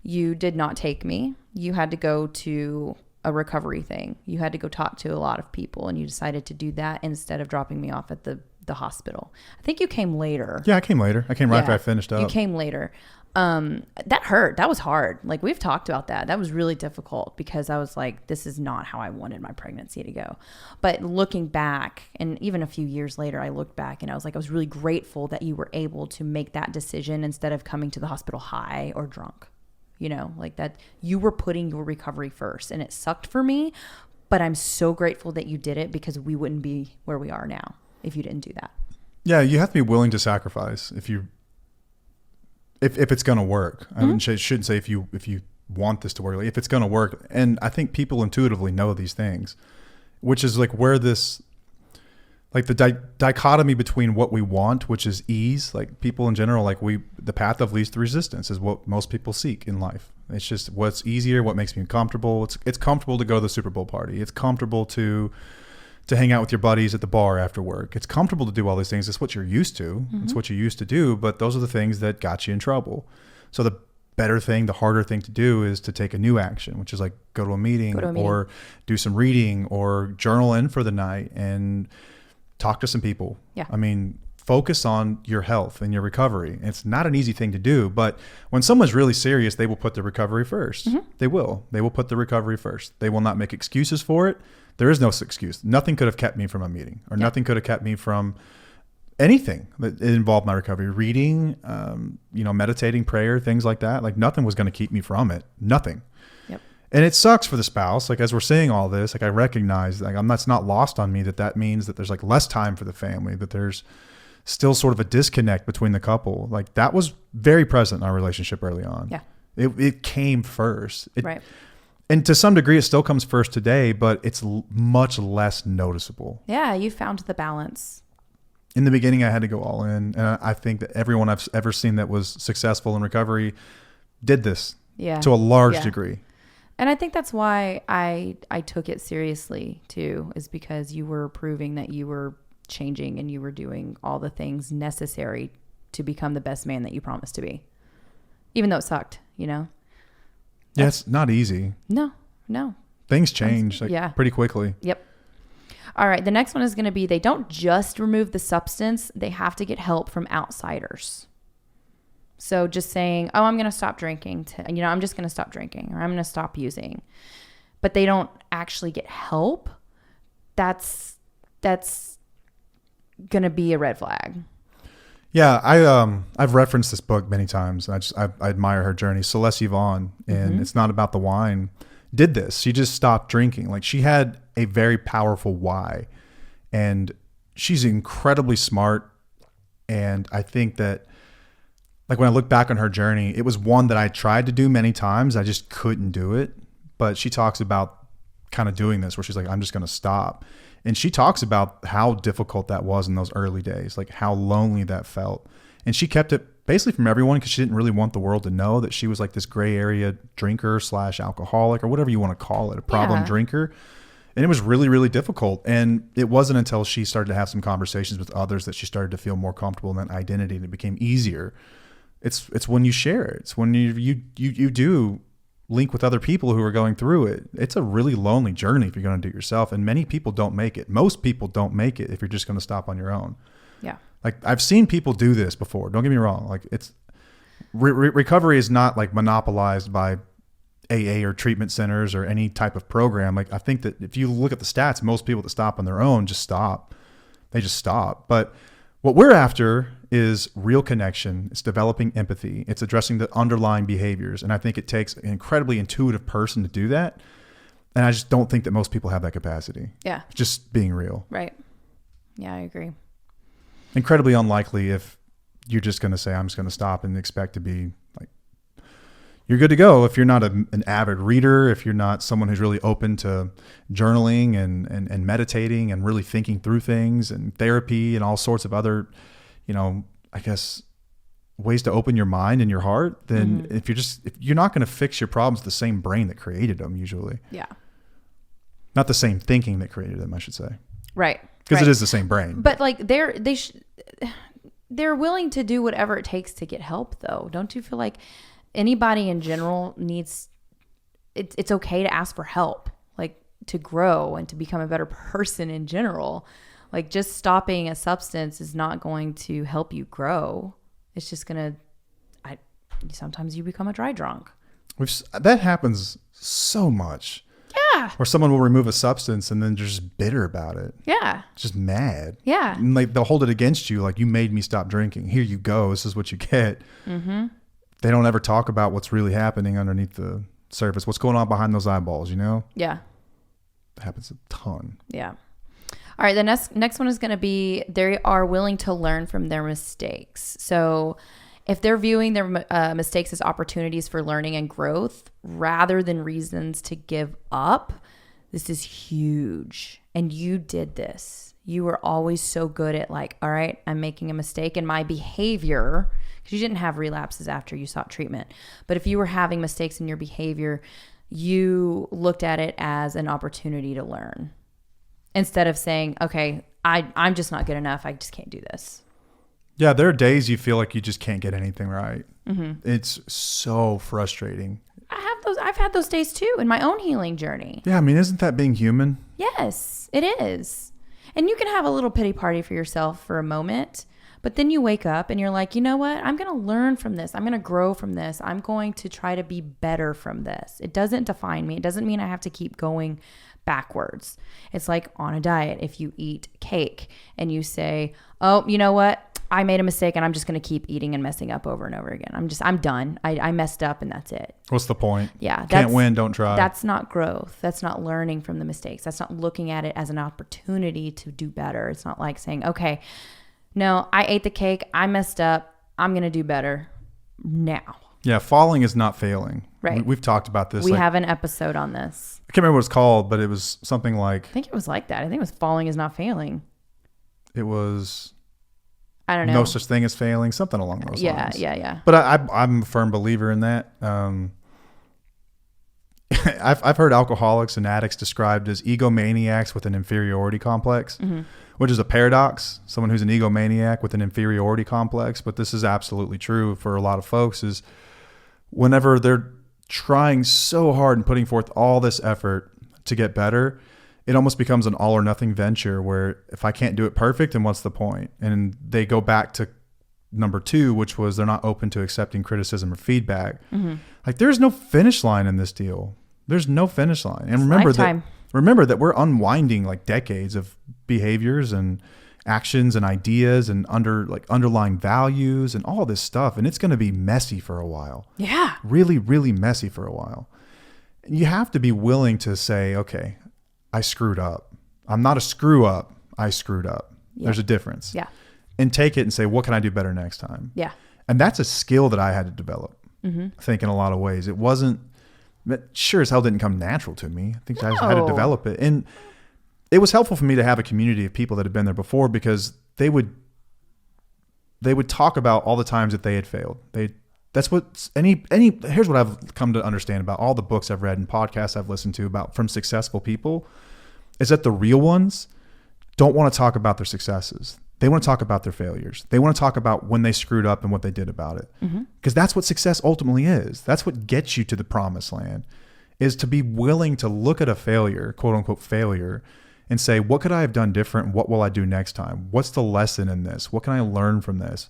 Speaker 2: you did not take me. You had to go to a recovery thing. You had to go talk to a lot of people, and you decided to do that instead of dropping me off at the hospital. I think you came later.
Speaker 1: Yeah, I came later. I came right after I finished up.
Speaker 2: You came later. That hurt. That was hard. Like, we've talked about that. That was really difficult because I was like, this is not how I wanted my pregnancy to go. But looking back, and even a few years later, I looked back and I was like, I was really grateful that you were able to make that decision instead of coming to the hospital high or drunk. Like that you were putting your recovery first, and it sucked for me, but I'm so grateful that you did it because we wouldn't be where we are now if you didn't do that. Yeah,
Speaker 1: you have to be willing to sacrifice if it's going to work. I shouldn't say if you want this to work. Like, if it's going to work, and I think people intuitively know these things, which is like where this, like the dichotomy between what we want, which is ease. Like, people in general, like the path of least resistance is what most people seek in life. It's just what's easier, what makes me comfortable. It's comfortable to go to the Super Bowl party. It's comfortable to hang out with your buddies at the bar after work. It's comfortable to do all these things. It's what you're used to. Mm-hmm. It's what you used to do, but those are the things that got you in trouble. So the better thing, the harder thing to do is to take a new action, which is like go to a meeting or do some reading or journal in for the night and talk to some people. Yeah. I mean, focus on your health and your recovery. It's not an easy thing to do, but when someone's really serious, they will put the recovery first. Mm-hmm. They will put the recovery first. They will not make excuses for it. There is no excuse. Nothing could have kept me from a meeting, or nothing could have kept me from anything that involved my recovery. Reading, meditating, prayer, things like that. Like, nothing was going to keep me from it. Nothing. Yep. And it sucks for the spouse. Like, as we're saying all this, like, I recognize, like, that's not lost on me that means that there's like less time for the family, that there's still sort of a disconnect between the couple. Like, that was very present in our relationship early on. Yeah. It came first. Right. And to some degree, it still comes first today, but it's much less noticeable.
Speaker 2: Yeah, you found the balance.
Speaker 1: In the beginning, I had to go all in. And I think that everyone I've ever seen that was successful in recovery did this to a large degree.
Speaker 2: And I think that's why I took it seriously, too, is because you were proving that you were changing and you were doing all the things necessary to become the best man that you promised to be. Even though it sucked,
Speaker 1: Yeah, it's not easy.
Speaker 2: No.
Speaker 1: Things change pretty quickly.
Speaker 2: Yep. All right. The next one is going to be, they don't just remove the substance. They have to get help from outsiders. So just saying, I'm going to stop drinking. I'm just going to stop drinking, or I'm going to stop using. But they don't actually get help. That's going to be a red flag.
Speaker 1: Yeah, I've referenced this book many times. I admire her journey. Celeste Yvonne, and It's Not About the Wine, did this. She just stopped drinking. Like, she had a very powerful why, and she's incredibly smart. And I think that, like, when I look back on her journey, it was one that I tried to do many times. I just couldn't do it. But she talks about kind of doing this, where she's like, I'm just going to stop. And she talks about how difficult that was in those early days, like how lonely that felt. And she kept it basically from everyone because she didn't really want the world to know that she was like this gray area drinker / alcoholic, or whatever you want to call it, a problem drinker. And it was really, really difficult. And it wasn't until she started to have some conversations with others that she started to feel more comfortable in that identity, and it became easier. It's when you share it. It's when you do link with other people who are going through it. It's a really lonely journey if you're going to do it yourself. And many people don't make it. Most people don't make it if you're just going to stop on your own.
Speaker 2: Yeah.
Speaker 1: Like I've seen people do this before. Don't get me wrong. Like it's recovery is not like monopolized by AA or treatment centers or any type of program. Like I think that if you look at the stats, most people that stop on their own just stop. They just stop. But what we're after is real connection. It's developing empathy. It's addressing the underlying behaviors. And I think it takes an incredibly intuitive person to do that. And I just don't think that most people have that capacity.
Speaker 2: Yeah.
Speaker 1: Just being real.
Speaker 2: Right. Yeah, I agree.
Speaker 1: Incredibly unlikely if you're just going to say, I'm just going to stop and expect to be like, you're good to go. If you're not an avid reader, if you're not someone who's really open to journaling and meditating and really thinking through things and therapy and all sorts of other, I guess ways to open your mind and your heart, then if you're not going to fix your problems with the same brain that created them usually.
Speaker 2: Yeah.
Speaker 1: Not the same thinking that created them, I should say.
Speaker 2: Right.
Speaker 1: Because it is the same brain.
Speaker 2: But like they're willing to do whatever it takes to get help though. Don't you feel like anybody in general needs, it's okay to ask for help, like to grow and to become a better person in general. Like just stopping a substance is not going to help you grow. It's just going to, sometimes you become a dry drunk.
Speaker 1: That happens so much.
Speaker 2: Yeah.
Speaker 1: Or someone will remove a substance and then they're just bitter about it.
Speaker 2: Yeah.
Speaker 1: Just mad.
Speaker 2: Yeah.
Speaker 1: And like they'll hold it against you. Like, you made me stop drinking. Here you go. This is what you get. Mm-hmm. They don't ever talk about what's really happening underneath the surface. What's going on behind those eyeballs,
Speaker 2: Yeah.
Speaker 1: That happens a ton.
Speaker 2: Yeah. All right. The next one is going to be, they are willing to learn from their mistakes. So if they're viewing their mistakes as opportunities for learning and growth rather than reasons to give up, this is huge. And you did this. You were always so good at like, all right, I'm making a mistake in my behavior, because you didn't have relapses after you sought treatment. But if you were having mistakes in your behavior, you looked at it as an opportunity to learn instead of saying, okay, I'm just not good enough. I just can't do this.
Speaker 1: Yeah, there are days you feel like you just can't get anything right. Mm-hmm. It's so frustrating.
Speaker 2: I've had those days too in my own healing journey.
Speaker 1: Yeah, I mean, isn't that being human?
Speaker 2: Yes, it is. And you can have a little pity party for yourself for a moment, but then you wake up and you're like, you know what? I'm going to learn from this. I'm going to grow from this. I'm going to try to be better from this. It doesn't define me. It doesn't mean I have to keep going backwards. It's like on a diet. If you eat cake and you say, oh, you know what? I made a mistake and I'm just going to keep eating and messing up over and over again. I'm done. I messed up and that's it.
Speaker 1: What's the point?
Speaker 2: Yeah.
Speaker 1: Can't win, don't try.
Speaker 2: That's not growth. That's not learning from the mistakes. That's not looking at it as an opportunity to do better. It's not like saying, okay, no, I ate the cake. I messed up. I'm going to do better now.
Speaker 1: Yeah. Falling is not failing.
Speaker 2: Right.
Speaker 1: We've talked about this.
Speaker 2: We have an episode on this.
Speaker 1: I can't remember what it's called, but it was something like.
Speaker 2: I think it was like that. I think it was falling is not failing.
Speaker 1: It was.
Speaker 2: I don't know.
Speaker 1: No such thing as failing, something along those lines.
Speaker 2: Yeah.
Speaker 1: But I'm a firm believer in that. I've heard alcoholics and addicts described as egomaniacs with an inferiority complex, which is a paradox. Someone who's an egomaniac with an inferiority complex. But this is absolutely true for a lot of folks, is whenever they're trying so hard and putting forth all this effort to get better, it almost becomes an all or nothing venture where if I can't do it perfect, then what's the point? And they go back to number 2, which was they're not open to accepting criticism or feedback. Mm-hmm. Like, there's no finish line in this deal. There's no finish line. And remember that we're unwinding like decades of behaviors and actions and ideas and underlying values and all this stuff. And it's going to be messy for a while.
Speaker 2: Yeah.
Speaker 1: Really, really messy for a while. And you have to be willing to say, okay, I screwed up. I'm not a screw up. I screwed up. Yeah. There's a difference.
Speaker 2: Yeah.
Speaker 1: And take it and say, what can I do better next time?
Speaker 2: Yeah.
Speaker 1: And that's a skill that I had to develop, I think, in a lot of ways. It wasn't, sure as hell didn't come natural to me. I think I had to develop it. And it was helpful for me to have a community of people that had been there before, because they would talk about all the times that they had failed. That's what here's what I've come to understand about all the books I've read and podcasts I've listened to about from successful people. is that the real ones don't want to talk about their successes. They want to talk about their failures. They want to talk about when they screwed up and what they did about it. Because that's what success ultimately is. That's what gets you to the promised land, is to be willing to look at a failure, quote unquote failure, and say, what could I have done different? What will I do next time? What's the lesson in this? What can I learn from this?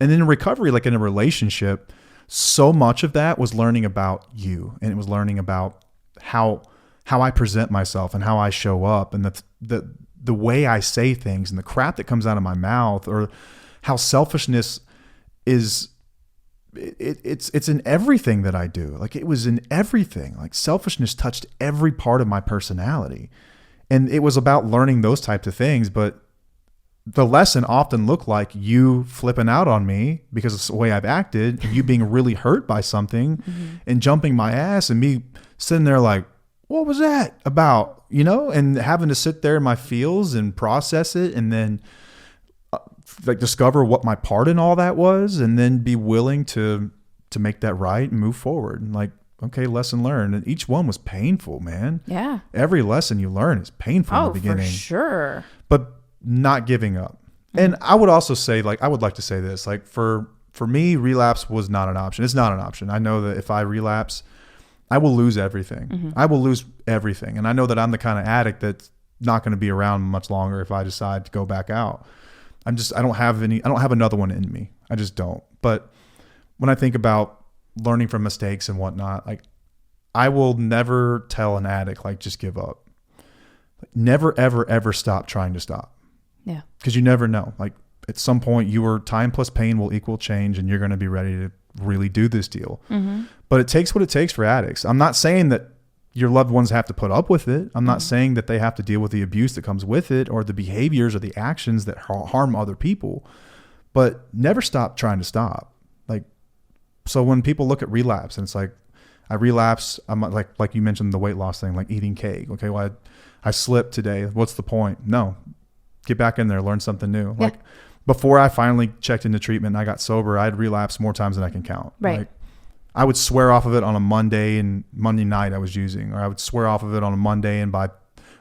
Speaker 1: And then in recovery, like in a relationship, so much of that was learning about you, and it was learning about how I present myself and how I show up, and the way I say things and the crap that comes out of my mouth, or how selfishness is, it's in everything that I do. Like it was in everything. Like selfishness touched every part of my personality. And it was about learning those types of things. But the lesson often looked like you flipping out on me because of the way I've acted, and you being really hurt by something and jumping my ass, and me sitting there like, what was that about? You know, and having to sit there in my feels and process it, and then like discover what my part in all that was, and then be willing to make that right and move forward. And like, okay, lesson learned. And each one was painful, man. Yeah. Every lesson you learn is painful in the beginning.
Speaker 2: For sure.
Speaker 1: But not giving up. And I would also say, like, I would like to say this, like for me, relapse was not an option. It's not an option. I know that if I relapse, I will lose everything. I will lose everything. And I know that I'm the kind of addict that's not going to be around much longer if I decide to go back out. I don't have another one in me. I just don't. But when I think about learning from mistakes and whatnot, like I will never tell an addict, like, just give up. Never, ever, ever stop trying to stop. Yeah. Because you never know. Like at some point, your time plus pain will equal change, and you're going to be ready to really do this deal. But it takes what it takes for addicts. I'm not saying that your loved ones have to put up with it. I'm not saying that they have to deal with the abuse that comes with it, or the behaviors or the actions that harm other people, but never stop trying to stop. Like, so when people look at relapse and it's like, I relapse, I'm like you mentioned the weight loss thing, like eating cake. Okay. Well, I slipped today. What's the point? No, get back in there, learn something new. Yeah. Like before I finally checked into treatment and I got sober, I'd relapsed more times than I can count. Right. Like, I would swear off of it on a Monday, and Monday night I was using, or I would swear off of it on a Monday, and by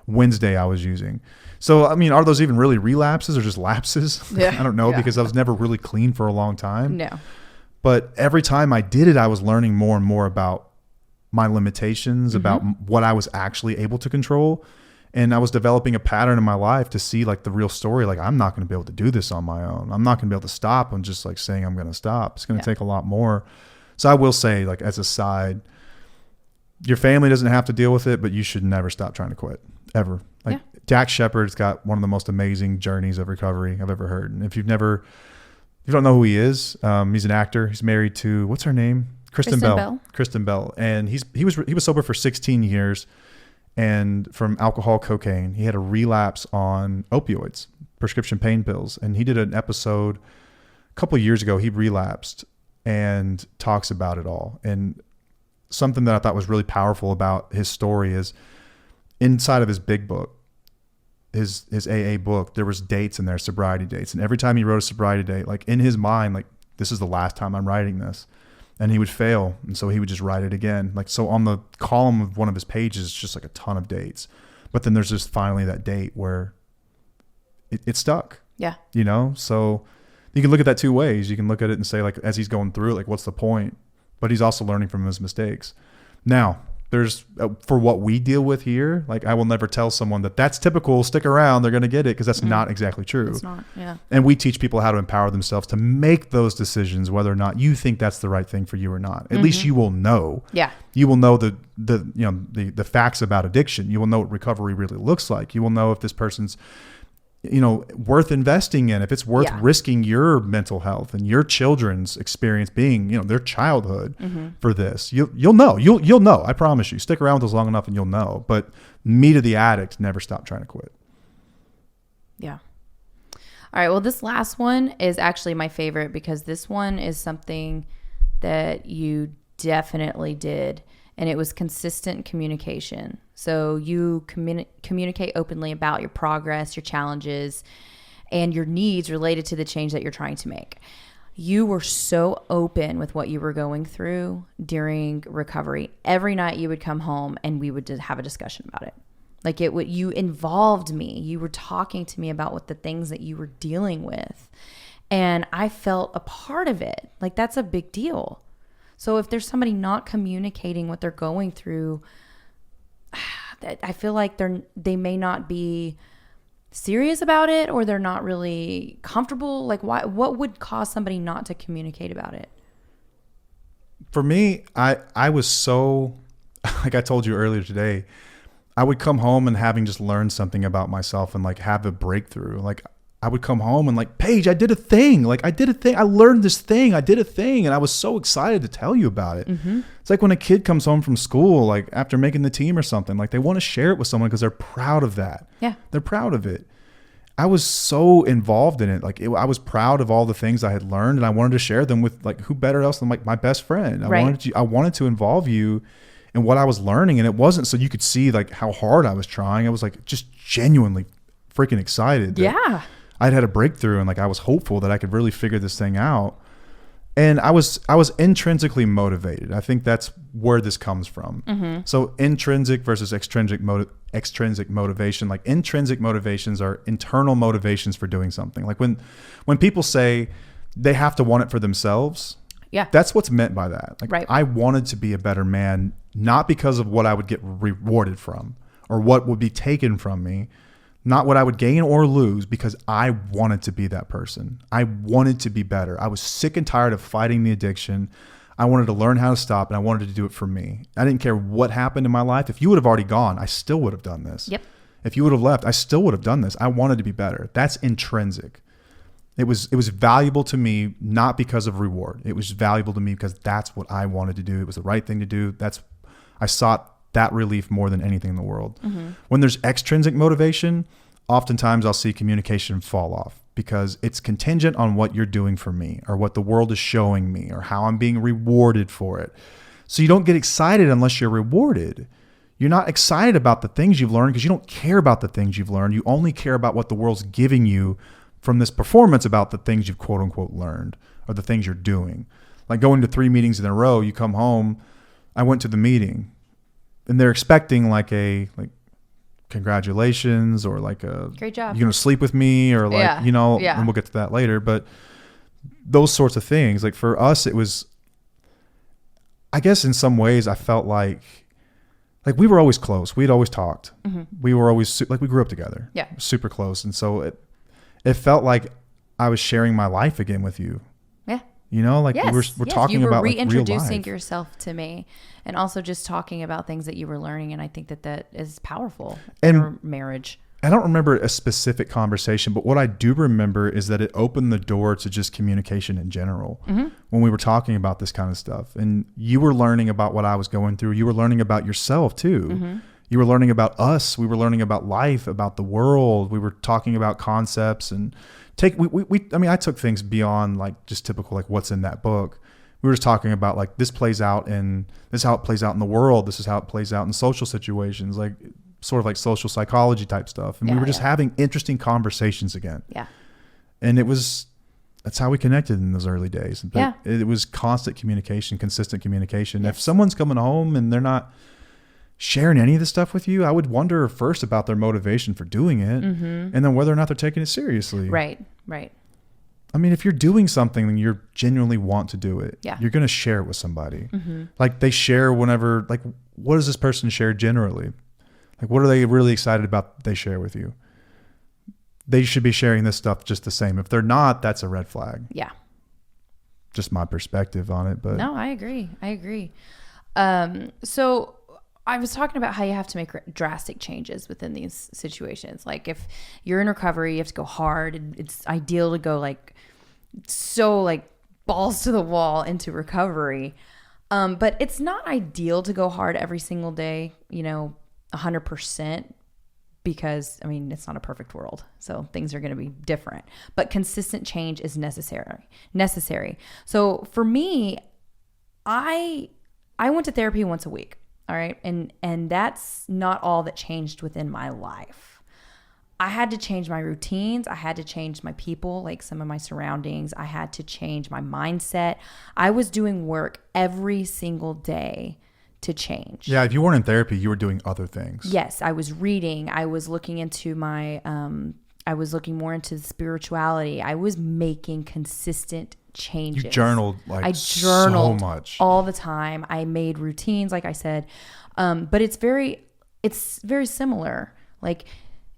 Speaker 1: Wednesday I was using. So, I mean, are those even really relapses or just lapses? Yeah. I don't know, because I was never really clean for a long time. No. But every time I did it, I was learning more and more about my limitations, about what I was actually able to control. And I was developing a pattern in my life to see like the real story. Like, I'm not going to be able to do this on my own. I'm not going to be able to stop on just like saying I'm going to stop. It's going to take a lot more. So I will say, like, as a side, your family doesn't have to deal with it, but you should never stop trying to quit, ever. Like Dax Shepard's got one of the most amazing journeys of recovery I've ever heard. And if you don't know who he is, he's an actor. He's married to, what's her name? Kristen Bell. Kristen Bell. And he was sober for 16 years, and from alcohol, cocaine. He had a relapse on opioids, prescription pain pills. And he did an episode a couple of years ago. He relapsed and talks about it all. And something that I thought was really powerful about his story is inside of his big book, his AA book, there was dates in there, sobriety dates. And every time he wrote a sobriety date, like in his mind, like, this is the last time I'm writing this. And he would fail. And so he would just write it again. Like, so on the column of one of his pages, it's just like a ton of dates. But then there's just finally that date where it stuck. Yeah. You know? So you can look at that two ways. You can look at it and say, like, as he's going through it, like, what's the point? But he's also learning from his mistakes. Now, there's, for what we deal with here, like, I will never tell someone that that's typical, stick around, they're going to get it, because that's not exactly true. It's not, yeah. And we teach people how to empower themselves to make those decisions, whether or not you think that's the right thing for you or not. At least you will know. Yeah. You will know the facts about addiction. You will know what recovery really looks like. You will know if this person's worth investing in, if it's worth risking your mental health and your children's experience being, their childhood for this. You'll know. I promise you. Stick around with us long enough and you'll know. But me to the addict, never stop trying to quit. Yeah. All
Speaker 2: right. Well, this last one is actually my favorite, because this one is something that you definitely did. And it was consistent communication. So you communicate openly about your progress, your challenges, and your needs related to the change that you're trying to make. You were so open with what you were going through during recovery. Every night you would come home and we would just have a discussion about it. Like you involved me. You were talking to me about what the things that you were dealing with. And I felt a part of it. Like, that's a big deal. So if there's somebody not communicating what they're going through, I feel like they may not be serious about it, or they're not really comfortable. Like, what would cause somebody not to communicate about it?
Speaker 1: For me, I was so, like I told you earlier today, I would come home and having just learned something about myself and like have a breakthrough. Like, I would come home and like, Paige, I did a thing. Like, I did a thing. I learned this thing. I did a thing. And I was so excited to tell you about it. Mm-hmm. It's like when a kid comes home from school, like after making the team or something, like they want to share it with someone because they're proud of that.
Speaker 2: Yeah.
Speaker 1: They're proud of it. I was so involved in it. Like I was proud of all the things I had learned, and I wanted to share them with like who better else than like my best friend. I wanted to involve you in what I was learning. And it wasn't so you could see like how hard I was trying. I was like just genuinely freaking excited.
Speaker 2: Yeah.
Speaker 1: I'd had a breakthrough, and like I was hopeful that I could really figure this thing out. And I was intrinsically motivated. I think that's where this comes from. Mm-hmm. So intrinsic versus extrinsic motivation. Like intrinsic motivations are internal motivations for doing something. Like when people say they have to want it for themselves,
Speaker 2: yeah,
Speaker 1: that's what's meant by that. Like,
Speaker 2: right.
Speaker 1: I wanted to be a better man, not because of what I would get rewarded from or what would be taken from me. Not what I would gain or lose, because I wanted to be that person. I wanted to be better. I was sick and tired of fighting the addiction. I wanted to learn how to stop, and I wanted to do it for me. I didn't care what happened in my life. If you would have already gone, I still would have done this.
Speaker 2: Yep.
Speaker 1: If you would have left, I still would have done this. I wanted to be better. That's intrinsic. It was valuable to me, not because of reward. It was valuable to me because that's what I wanted to do. It was the right thing to do. I sought that relief more than anything in the world. Mm-hmm. When there's extrinsic motivation, oftentimes I'll see communication fall off because it's contingent on what you're doing for me or what the world is showing me or how I'm being rewarded for it. So you don't get excited unless you're rewarded. You're not excited about the things you've learned because you don't care about the things you've learned. You only care about what the world's giving you from this performance about the things you've quote unquote learned or the things you're doing. Like going to 3 meetings in a row, you come home, I went to the meeting, and they're expecting like congratulations or like a
Speaker 2: great job.
Speaker 1: You're going to sleep with me or like, and we'll get to that later. But those sorts of things, like for us, it was, I guess in some ways I felt like we were always close. We'd always talked. Mm-hmm. We were always we grew up together. Yeah. Super close. And so it felt like I was sharing my life again with you.
Speaker 2: Yeah.
Speaker 1: You know, like we're talking about like real life.
Speaker 2: Reintroducing yourself to me, and also just talking about things that you were learning. And I think that is powerful in your marriage.
Speaker 1: I don't remember a specific conversation, but what I do remember is that it opened the door to just communication in general. Mm-hmm. When we were talking about this kind of stuff, and you were learning about what I was going through. You were learning about yourself too. Mm-hmm. You were learning about us. We were learning about life, about the world. We were talking about concepts and I took things beyond like just typical, like what's in that book. We were just talking about like this is how it plays out in the world. This is how it plays out in social situations, like sort of like social psychology type stuff. And we were just having interesting conversations again. Yeah. And that's how we connected in those early days. But it was constant communication, consistent communication. Yes. If someone's coming home and they're not sharing any of this stuff with you, I would wonder first about their motivation for doing it, mm-hmm. and then whether or not they're taking it seriously.
Speaker 2: Right.
Speaker 1: I mean, if you're doing something and you genuinely want to do it, you're going to share it with somebody. Mm-hmm. Like they share whenever, like, what does this person share generally? Like, what are they really excited about that they share with you? They should be sharing this stuff just the same. If they're not, that's a red flag. Yeah. Just my perspective on it. But
Speaker 2: no, I agree. So I was talking about how you have to make drastic changes within these situations. Like if you're in recovery, you have to go hard. It's ideal to go like balls to the wall into recovery. But it's not ideal to go hard every single day, 100%, because it's not a perfect world. So things are going to be different, but consistent change is necessary. So for me, I went to therapy once a week. All right. And that's not all that changed within my life. I had to change my routines. I had to change my people, like some of my surroundings. I had to change my mindset. I was doing work every single day to change.
Speaker 1: Yeah, if you weren't in therapy, you were doing other things.
Speaker 2: Yes, I was reading. I was looking into I was looking more into spirituality. I was making consistent changes.
Speaker 1: You journaled so much.
Speaker 2: All the time. I made routines, like I said. But it's very similar. Like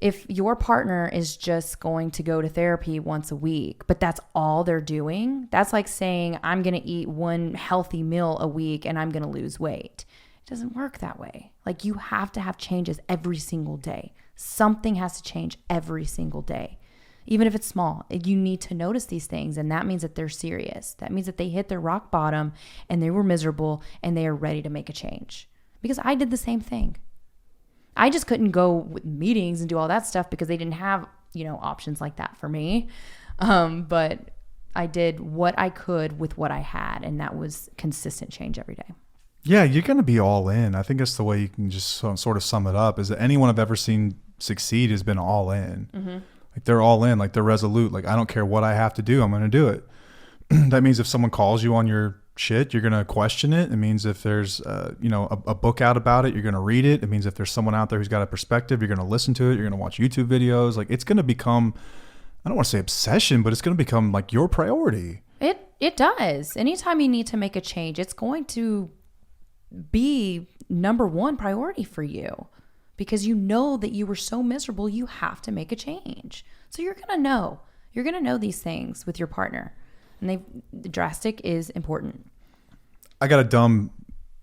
Speaker 2: if your partner is just going to go to therapy once a week, but that's all they're doing, that's like saying, I'm going to eat one healthy meal a week and I'm going to lose weight. It doesn't work that way. Like you have to have changes every single day. Something has to change every single day. Even if it's small, you need to notice these things. And that means that they're serious. That means that they hit their rock bottom and they were miserable and they are ready to make a change. Because I did the same thing. I just couldn't go with meetings and do all that stuff because they didn't have, options like that for me. But I did what I could with what I had. And that was consistent change every day.
Speaker 1: Yeah, you're going to be all in. I think that's the way you can just sort of sum it up, is that anyone I've ever seen succeed has been all in. Mm-hmm. Like they're all in, like they're resolute. Like I don't care what I have to do, I'm going to do it. That means if someone calls you on your shit, you're going to question it. It means if there's a book out about it, you're going to read it. It means if there's someone out there who's got a perspective, you're going to listen to it. You're going to watch YouTube videos. Like it's going to become, I don't want to say obsession, but it's going to become like your priority.
Speaker 2: It does. Anytime you need to make a change, it's going to be number one priority for you because you know that you were so miserable, you have to make a change. So you're going to know these things with your partner, and drastic is important. I
Speaker 1: got a dumb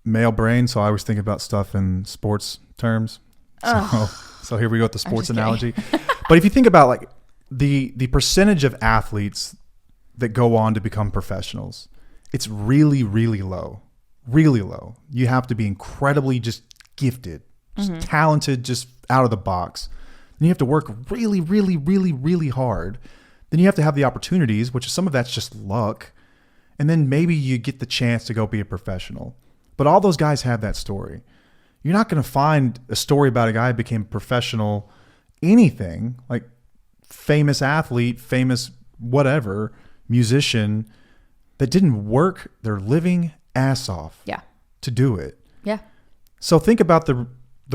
Speaker 1: male brain, so I always think about stuff in sports terms. So here we go with the sports analogy. But if you think about like the percentage of athletes that go on to become professionals, it's really, really low. Really low. You have to be incredibly just gifted, just talented, just out of the box. Then you have to work really, really, really, really hard. Then you have to have the opportunities, which some of that's just luck. And then maybe you get the chance to go be a professional. But all those guys have that story. You're not going to find a story about a guy who became professional, anything like famous athlete, famous whatever, musician that didn't work their living ass off to do it.
Speaker 2: Yeah.
Speaker 1: So think about the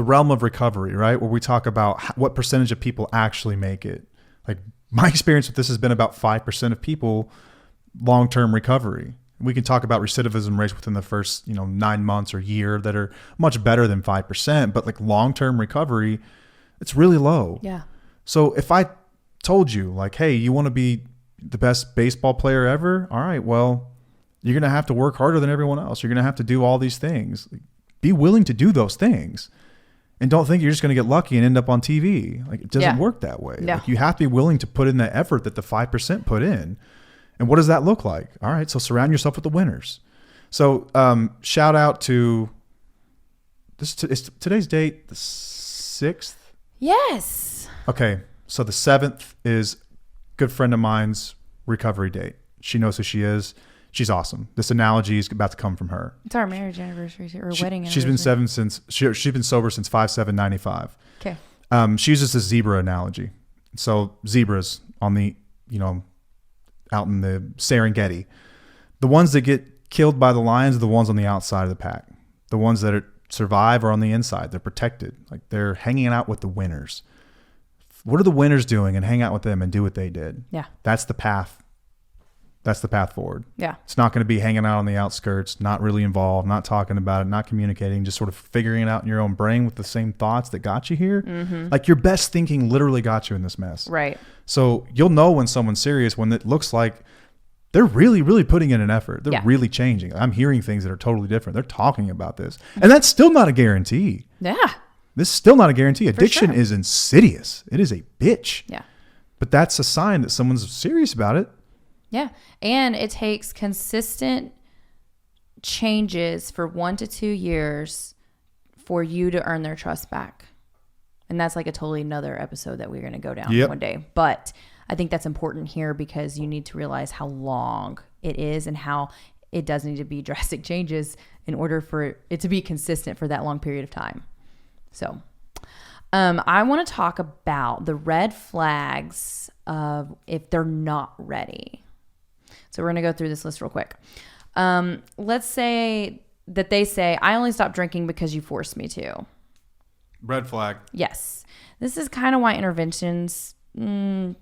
Speaker 1: realm of recovery, right? Where we talk about what percentage of people actually make it. Like my experience with this has been about 5% of people long-term recovery. We can talk about recidivism rates within the first, 9 months or year that are much better than 5%, but like long-term recovery, it's really low.
Speaker 2: Yeah.
Speaker 1: So if I told you like, hey, you want to be the best baseball player ever? All right, well, you're going to have to work harder than everyone else. You're going to have to do all these things. Be willing to do those things. And don't think you're just going to get lucky and end up on TV. Like it doesn't work that way.
Speaker 2: No.
Speaker 1: Like you have to be willing to put in the effort that the 5% put in. And what does that look like? All right, so surround yourself with the winners. So shout out to this. Is today's date the 6th?
Speaker 2: Yes.
Speaker 1: Okay, so the 7th is a good friend of mine's recovery date. She knows who she is. She's awesome. This analogy is about to come from her.
Speaker 2: It's our marriage anniversary or wedding anniversary.
Speaker 1: She's been she's been sober since 5/7/95.
Speaker 2: Okay.
Speaker 1: She uses a zebra analogy. So zebras on the, out in the Serengeti, the ones that get killed by the lions are the ones on the outside of the pack. The ones that survive are on the inside. They're protected. Like they're hanging out with the winners. What are the winners doing? And hang out with them and do what they did.
Speaker 2: Yeah.
Speaker 1: That's the path. That's the path forward.
Speaker 2: Yeah.
Speaker 1: It's not going to be hanging out on the outskirts, not really involved, not talking about it, not communicating, just sort of figuring it out in your own brain with the same thoughts that got you here. Mm-hmm. Like your best thinking literally got you in this mess.
Speaker 2: Right.
Speaker 1: So you'll know when someone's serious when it looks like they're really, really putting in an effort. They're really changing. I'm hearing things that are totally different. They're talking about this. And that's still not a guarantee.
Speaker 2: Yeah.
Speaker 1: This is still not a guarantee. Addiction is insidious. It is a bitch.
Speaker 2: Yeah.
Speaker 1: But that's a sign that someone's serious about it.
Speaker 2: Yeah. And it takes consistent changes for 1 to 2 years for you to earn their trust back. And that's like a totally another episode that we're going to go down one day. But I think that's important here because you need to realize how long it is and how it does need to be drastic changes in order for it to be consistent for that long period of time. So I want to talk about the red flags of if they're not ready. So we're going to go through this list real quick. Let's say that they say, I only stopped drinking because you forced me to.
Speaker 1: Red flag.
Speaker 2: Yes. This is kind of why interventions not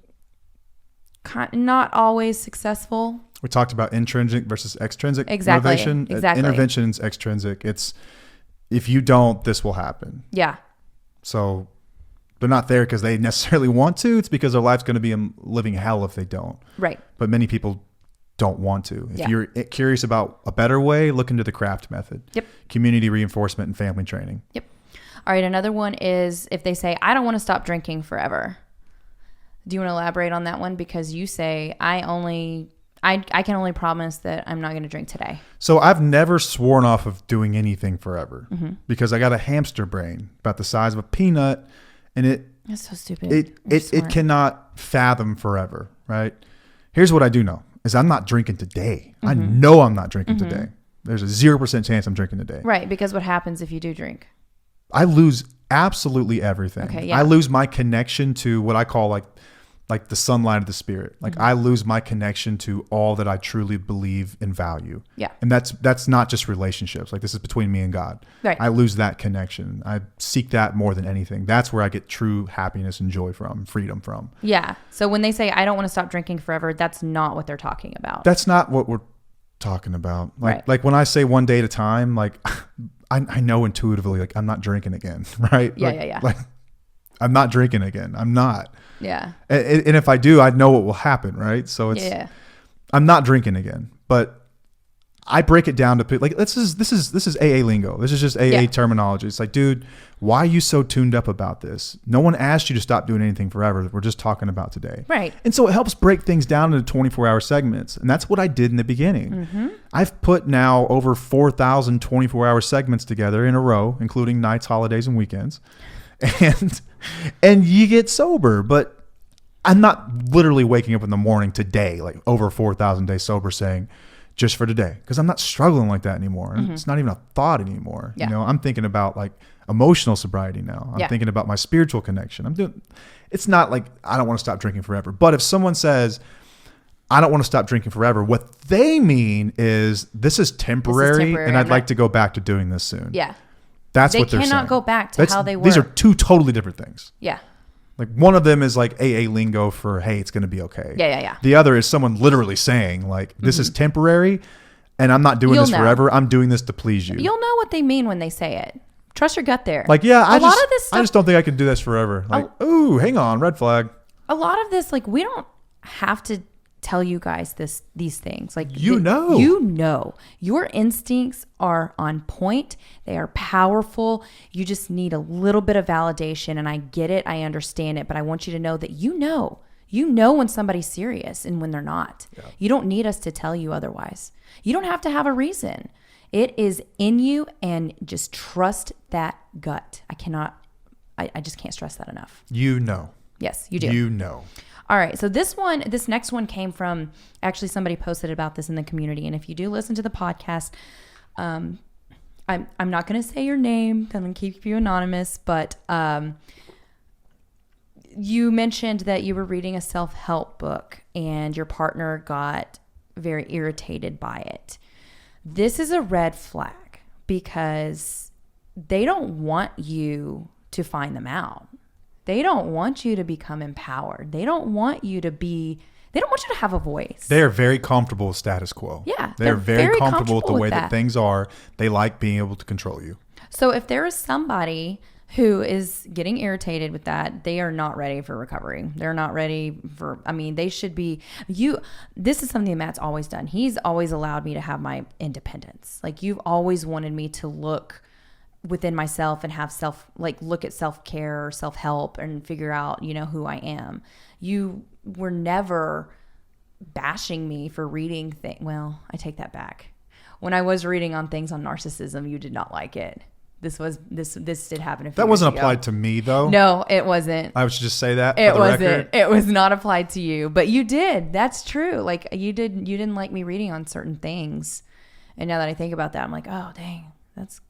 Speaker 2: always successful.
Speaker 1: We talked about intrinsic versus extrinsic
Speaker 2: Exactly.
Speaker 1: motivation.
Speaker 2: Exactly.
Speaker 1: Intervention's extrinsic. It's if you don't, this will happen.
Speaker 2: Yeah.
Speaker 1: So they're not there because they necessarily want to. It's because their life's going to be a living hell if they don't.
Speaker 2: Right.
Speaker 1: But many people don't want to. If
Speaker 2: Yeah.
Speaker 1: you're curious about a better way, look into the craft method.
Speaker 2: Yep.
Speaker 1: Community reinforcement and family training.
Speaker 2: Yep. All right. Another one is if they say, I don't want to stop drinking forever. Do you want to elaborate on that one? Because you say, I can only promise that I'm not going to drink today.
Speaker 1: So I've never sworn off of doing anything forever because I got a hamster brain about the size of a peanut, and
Speaker 2: That's so stupid.
Speaker 1: it cannot fathom forever, right? Here's what I do know is I'm not drinking today. I know I'm not drinking today. There's a 0% chance I'm drinking today.
Speaker 2: Right. Because what happens if you do drink?
Speaker 1: I lose absolutely everything.
Speaker 2: Okay, yeah.
Speaker 1: I lose my connection to what I call like the sunlight of the spirit. Like I lose my connection to all that I truly believe and value.
Speaker 2: Yeah.
Speaker 1: And that's not just relationships. Like this is between me and God.
Speaker 2: Right.
Speaker 1: I lose that connection. I seek that more than anything. That's where I get true happiness and joy from, freedom from.
Speaker 2: Yeah. So when they say, I don't want to stop drinking forever, that's not what they're talking about.
Speaker 1: That's not what we're talking about.
Speaker 2: Right.
Speaker 1: Like when I say one day at a time, like I know intuitively, like I'm not drinking again. Right.
Speaker 2: Yeah.
Speaker 1: Like,
Speaker 2: Yeah.
Speaker 1: Like I'm not drinking again. I'm not.
Speaker 2: Yeah.
Speaker 1: And if I do, I know what will happen, right? So it's I'm not drinking again, but I break it down to like this is AA lingo. This is just AA terminology. It's like, dude, why are you so tuned up about this? No one asked you to stop doing anything forever. We're just talking about today.
Speaker 2: Right.
Speaker 1: And so it helps break things down into 24-hour segments. And that's what I did in the beginning. I've put now over 4,000 24-hour segments together in a row, including nights, holidays, and weekends. And you get sober, but I'm not literally waking up in the morning today, like over 4,000 days sober saying just for today. Cause I'm not struggling like that anymore. It's not even a thought anymore.
Speaker 2: Yeah.
Speaker 1: You know, I'm thinking about like emotional sobriety now. I'm thinking about my spiritual connection. It's not like I don't want to stop drinking forever, but if someone says, I don't want to stop drinking forever, what they mean is this is temporary and I'd like to go back to doing this soon.
Speaker 2: Yeah.
Speaker 1: That's what they're saying.
Speaker 2: They cannot go back to how they were.
Speaker 1: These are two totally different things.
Speaker 2: Yeah.
Speaker 1: Like one of them is like AA lingo for, hey, it's going to be okay.
Speaker 2: Yeah.
Speaker 1: The other is someone literally saying like, this is temporary and I'm not doing this forever. I'm doing this to please you.
Speaker 2: You'll know what they mean when they say it. Trust your gut there.
Speaker 1: Like, yeah,
Speaker 2: a lot of this stuff,
Speaker 1: I just don't think I can do this forever. Like, ooh, hang on, red flag.
Speaker 2: A lot of this, like, we don't have to tell you guys these things. Like,
Speaker 1: you know
Speaker 2: your instincts are on point. They are powerful. You just need a little bit of validation, and I get it, I understand it, but I want you to know that you know when somebody's serious and when they're not. You don't need us to tell you otherwise. You don't have to have a reason. It is in you, and just trust that gut. I just can't stress that enough.
Speaker 1: You know.
Speaker 2: Yes, you do.
Speaker 1: You know.
Speaker 2: All right. So this next one came from, actually somebody posted about this in the community. And if you do listen to the podcast, I'm not going to say your name. I'm going to keep you anonymous, but you mentioned that you were reading a self-help book and your partner got very irritated by it. This is a red flag because they don't want you to find them out. They don't want you to become empowered. They don't want you to have a voice.
Speaker 1: They are very comfortable with status quo.
Speaker 2: Yeah.
Speaker 1: They're very comfortable with the way
Speaker 2: that
Speaker 1: that things are. They like being able to control you.
Speaker 2: So if there is somebody who is getting irritated with that, they are not ready for recovery. They're not ready for, they should be, this is something that Matt's always done. He's always allowed me to have my independence. Like, you've always wanted me to look within myself and have look at self-care or self-help and figure out, who I am. You were never bashing me for reading things. Well, I take that back. When I was reading on things on narcissism, you did not like it. This did happen a few
Speaker 1: That wasn't
Speaker 2: years ago.
Speaker 1: applied to me though.
Speaker 2: No, it wasn't.
Speaker 1: I should just say that.
Speaker 2: It wasn't. It was not applied to you, but you did. That's true. Like, you didn't like me reading on certain things. And now that I think about that, I'm like, oh, dang, that's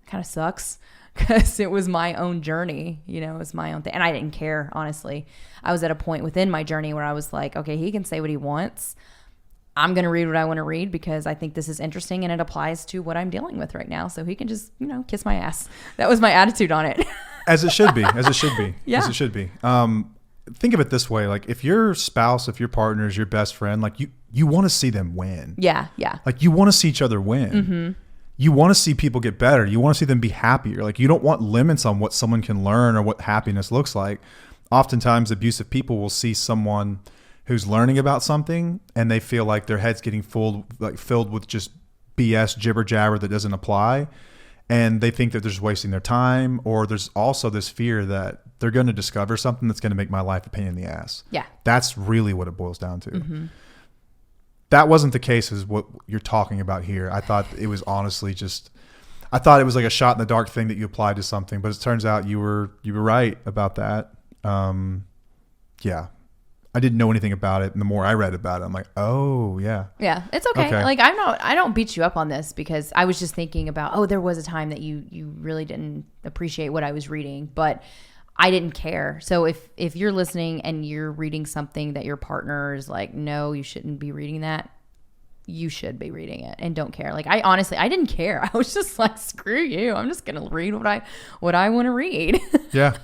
Speaker 2: kind of sucks, because it was my own journey. It was my own thing. And I didn't care, honestly. I was at a point within my journey where I was like, okay, he can say what he wants. I'm going to read what I want to read because I think this is interesting and it applies to what I'm dealing with right now. So he can just, kiss my ass. That was my attitude on it.
Speaker 1: As it should be. As it should be.
Speaker 2: Yeah.
Speaker 1: As it should be. Think of it this way. Like if your spouse, if your partner is your best friend, like you want to see them win.
Speaker 2: Yeah. Yeah.
Speaker 1: Like you want to see each other win. Mm-hmm. You want to see people get better. You want to see them be happier. Like you don't want limits on what someone can learn or what happiness looks like. Oftentimes abusive people will see someone who's learning about something and they feel like their head's getting filled with just BS jibber jabber that doesn't apply. And they think that they're just wasting their time, or there's also this fear that they're going to discover something that's going to make my life a pain in the ass.
Speaker 2: Yeah.
Speaker 1: That's really what it boils down to. Mm-hmm. That wasn't the case as what you're talking about here. I thought it was honestly I thought it was like a shot in the dark thing that you applied to something, but it turns out you were right about that. Yeah. I didn't know anything about it. And the more I read about it, I'm like, oh yeah.
Speaker 2: Yeah, it's okay. Like I don't beat you up on this because I was just thinking about, there was a time that you really didn't appreciate what I was reading, but I didn't care. So if you're listening and you're reading something that your partner is like, no, you shouldn't be reading that, you should be reading it and don't care. Like I didn't care. I was just like, screw you. I'm just going to read what I want to read.
Speaker 1: Yeah.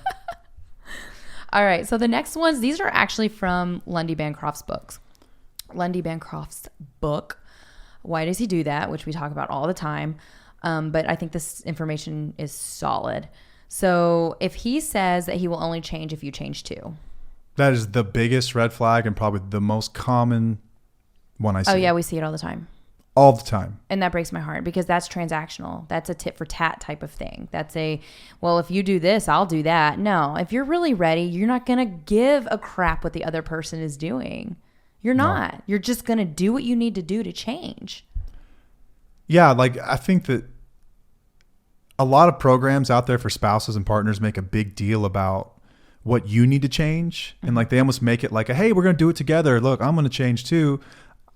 Speaker 2: All right. So the next ones, these are actually from Lundy Bancroft's books. Lundy Bancroft's book, Why Does He Do That? Which we talk about all the time. But I think this information is solid. So if he says that he will only change if you change too.
Speaker 1: That is the biggest red flag and probably the most common one I see.
Speaker 2: Oh yeah, we see it all the time.
Speaker 1: All the time.
Speaker 2: And that breaks my heart because that's transactional. That's a tit for tat type of thing. That's well, if you do this, I'll do that. No, if you're really ready, you're not going to give a crap what the other person is doing. You're not. No. You're just going to do what you need to do to change.
Speaker 1: Yeah, like I think that a lot of programs out there for spouses and partners make a big deal about what you need to change. Mm-hmm. And like they almost make it like, hey, we're going to do it together. Look, I'm going to change too.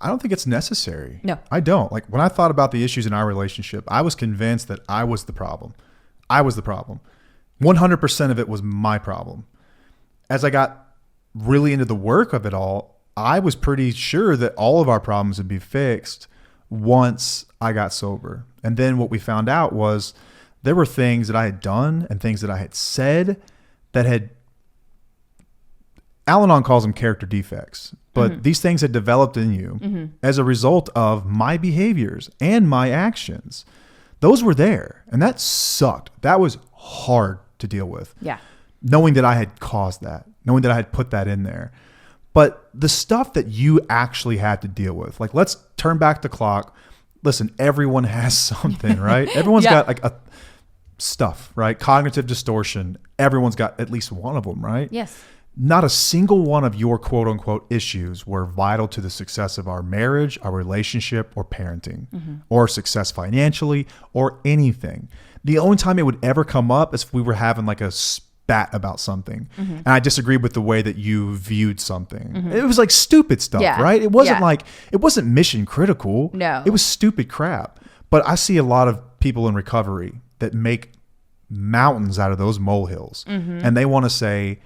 Speaker 1: I don't think it's necessary.
Speaker 2: No.
Speaker 1: I don't. Like when I thought about the issues in our relationship, I was convinced that I was the problem. I was the problem. 100% of it was my problem. As I got really into the work of it all, I was pretty sure that all of our problems would be fixed once I got sober. And then what we found out was there were things that I had done and things that I had said that had, Al-Anon calls them character defects, but mm-hmm. these things had developed in you mm-hmm. as a result of my behaviors and my actions. Those were there, and that sucked. That was hard to deal with.
Speaker 2: Yeah.
Speaker 1: Knowing that I had caused that, knowing that I had put that in there. But the stuff that you actually had to deal with, like let's turn back the clock. Listen, everyone has something, right? Everyone's got like a stuff, right? Cognitive distortion. Everyone's got at least one of them, right?
Speaker 2: Yes.
Speaker 1: Not a single one of your quote unquote issues were vital to the success of our marriage, our relationship, or parenting, mm-hmm. or success financially, or anything. The only time it would ever come up is if we were having like a spat about something. Mm-hmm. And I disagreed with the way that you viewed something. Mm-hmm. It was like stupid stuff, right? It wasn't it wasn't mission critical.
Speaker 2: No.
Speaker 1: It was stupid crap. But I see a lot of people in recovery that make mountains out of those molehills. Mm-hmm. And they want to say,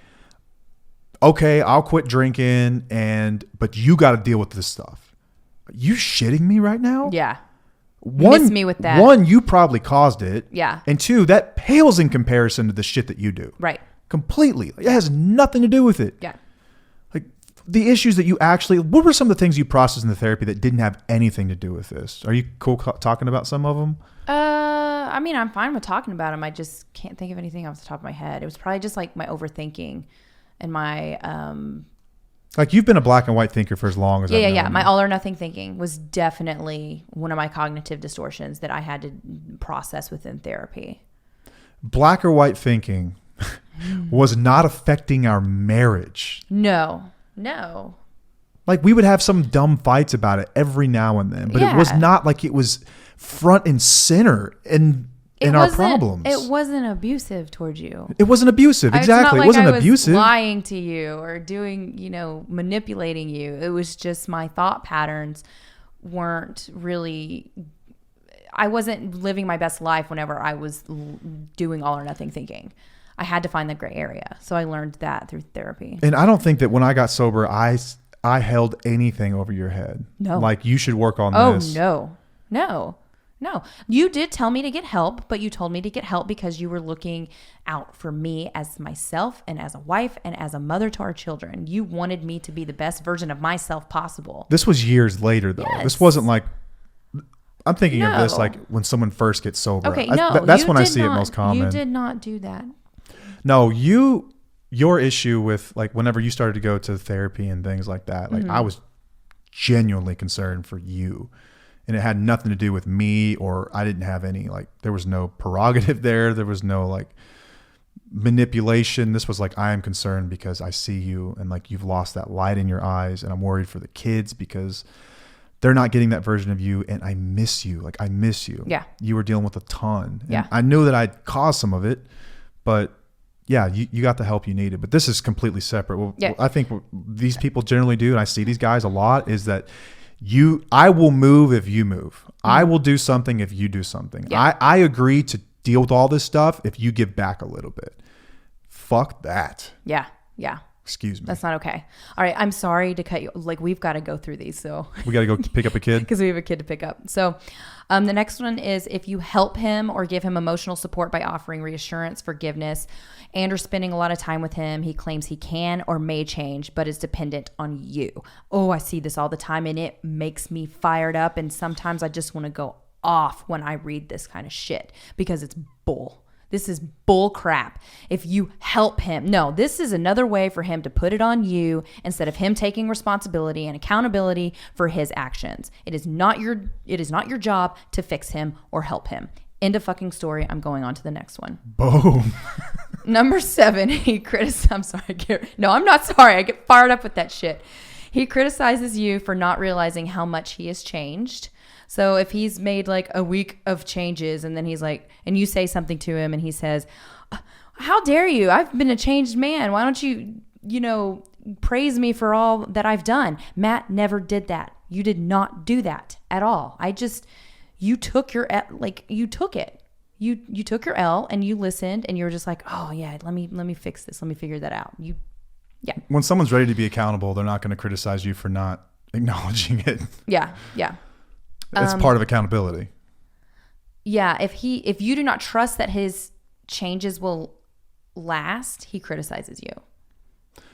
Speaker 1: okay, I'll quit drinking, but you got to deal with this stuff. Are you shitting me right now?
Speaker 2: Yeah. Miss me with that.
Speaker 1: One, you probably caused it.
Speaker 2: Yeah.
Speaker 1: And two, that pales in comparison to the shit that you do.
Speaker 2: Right.
Speaker 1: Completely. It has nothing to do with it.
Speaker 2: Yeah.
Speaker 1: Like the issues that you what were some of the things you processed in the therapy that didn't have anything to do with this? Are you cool talking about some of them?
Speaker 2: I mean, I'm fine with talking about them. I just can't think of anything off the top of my head. It was probably just like my overthinking and my
Speaker 1: like you've been a black and white thinker for as long as I've known you.
Speaker 2: My all or nothing thinking was definitely one of my cognitive distortions that I had to process within therapy.
Speaker 1: Black or white thinking was not affecting our marriage.
Speaker 2: No.
Speaker 1: Like we would have some dumb fights about it every now and then, but it was not like it was front and center in our problems.
Speaker 2: It wasn't abusive towards you.
Speaker 1: It wasn't abusive. Exactly. It wasn't abusive.
Speaker 2: Lying to you or doing, manipulating you. It was just my thought patterns weren't really, I wasn't living my best life whenever I was doing all or nothing thinking. I had to find the gray area. So I learned that through therapy.
Speaker 1: And I don't think that when I got sober, I I held anything over your head.
Speaker 2: No.
Speaker 1: Like, you should work on this.
Speaker 2: Oh, no. You did tell me to get help, but you told me to get help because you were looking out for me as myself and as a wife and as a mother to our children. You wanted me to be the best version of myself possible.
Speaker 1: This was years later, though.
Speaker 2: Yes.
Speaker 1: This wasn't like, I'm thinking of this
Speaker 2: No.
Speaker 1: like when someone first gets sober.
Speaker 2: Okay, no.
Speaker 1: That's
Speaker 2: you
Speaker 1: when I
Speaker 2: did
Speaker 1: see it
Speaker 2: not-
Speaker 1: most common.
Speaker 2: You did not do that.
Speaker 1: No, your issue with like whenever you started to go to therapy and things like that, like I was genuinely concerned for you. And it had nothing to do with me, or I didn't have any, like, there was no prerogative there. There was no like manipulation. This was like, I am concerned because I see you and like you've lost that light in your eyes, and I'm worried for the kids because they're not getting that version of you, and I miss you. Like, I miss you.
Speaker 2: Yeah.
Speaker 1: You were dealing with a ton. And
Speaker 2: Yeah.
Speaker 1: I knew that I'd caused some of it, but yeah, you got the help you needed. But this is completely separate. Well,
Speaker 2: Yeah.
Speaker 1: I think what these people generally do, and I see these guys a lot, is that I will move if you move. I will do something if you do something.
Speaker 2: Yeah.
Speaker 1: I agree to deal with all this stuff if you give back a little bit. Fuck that.
Speaker 2: Yeah.
Speaker 1: Excuse me.
Speaker 2: That's not okay. All right. I'm sorry to cut you. Like, we've got to go through these. So
Speaker 1: We got to go pick up a kid.
Speaker 2: because we have a kid to pick up. So the next one is if you help him or give him emotional support by offering reassurance, forgiveness, and or spending a lot of time with him, he claims he can or may change, but is dependent on you. Oh, I see this all the time, and it makes me fired up. And sometimes I just want to go off when I read this kind of shit because it's bull. This is bull crap. If you help him, no, this is another way for him to put it on you instead of him taking responsibility and accountability for his actions. It is not your job to fix him or help him. End of fucking story. I'm going on to the next one.
Speaker 1: Boom.
Speaker 2: Number 7, he criticizes. I'm sorry, no, I'm not sorry. I get fired up with that shit. He criticizes you for not realizing how much he has changed. So if he's made like a week of changes and then he's like, and you say something to him and he says, how dare you? I've been a changed man. Why don't you, praise me for all that I've done? Matt never did that. You did not do that at all. You took your, you took it. You took your L and you listened and you were just like, oh yeah, let me fix this. Let me figure that out. Yeah.
Speaker 1: When someone's ready to be accountable, they're not going to criticize you for not acknowledging it.
Speaker 2: Yeah.
Speaker 1: It's part of accountability.
Speaker 2: Yeah. If you do not trust that his changes will last, he criticizes you.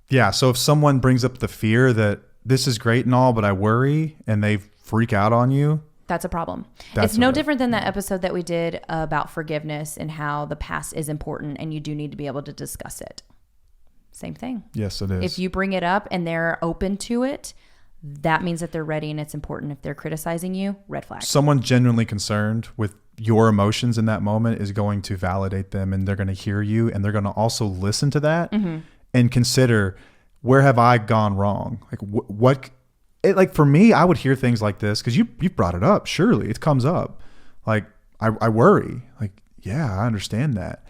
Speaker 1: Yeah. So if someone brings up the fear that this is great and all, but I worry, and they freak out on you,
Speaker 2: that's a problem.
Speaker 1: That's
Speaker 2: it's no different than that episode that we did about forgiveness and how the past is important and you do need to be able to discuss it. Same thing.
Speaker 1: Yes, it is.
Speaker 2: If you bring it up and they're open to it, that means that they're ready and it's important. If they're criticizing you, red flag.
Speaker 1: Someone genuinely concerned with your emotions in that moment is going to validate them, and they're going to hear you, and they're going to also listen to that and consider, where have I gone wrong? Like like for me, I would hear things like this because you brought it up. Surely it comes up. Like I worry. Like, yeah, I understand that.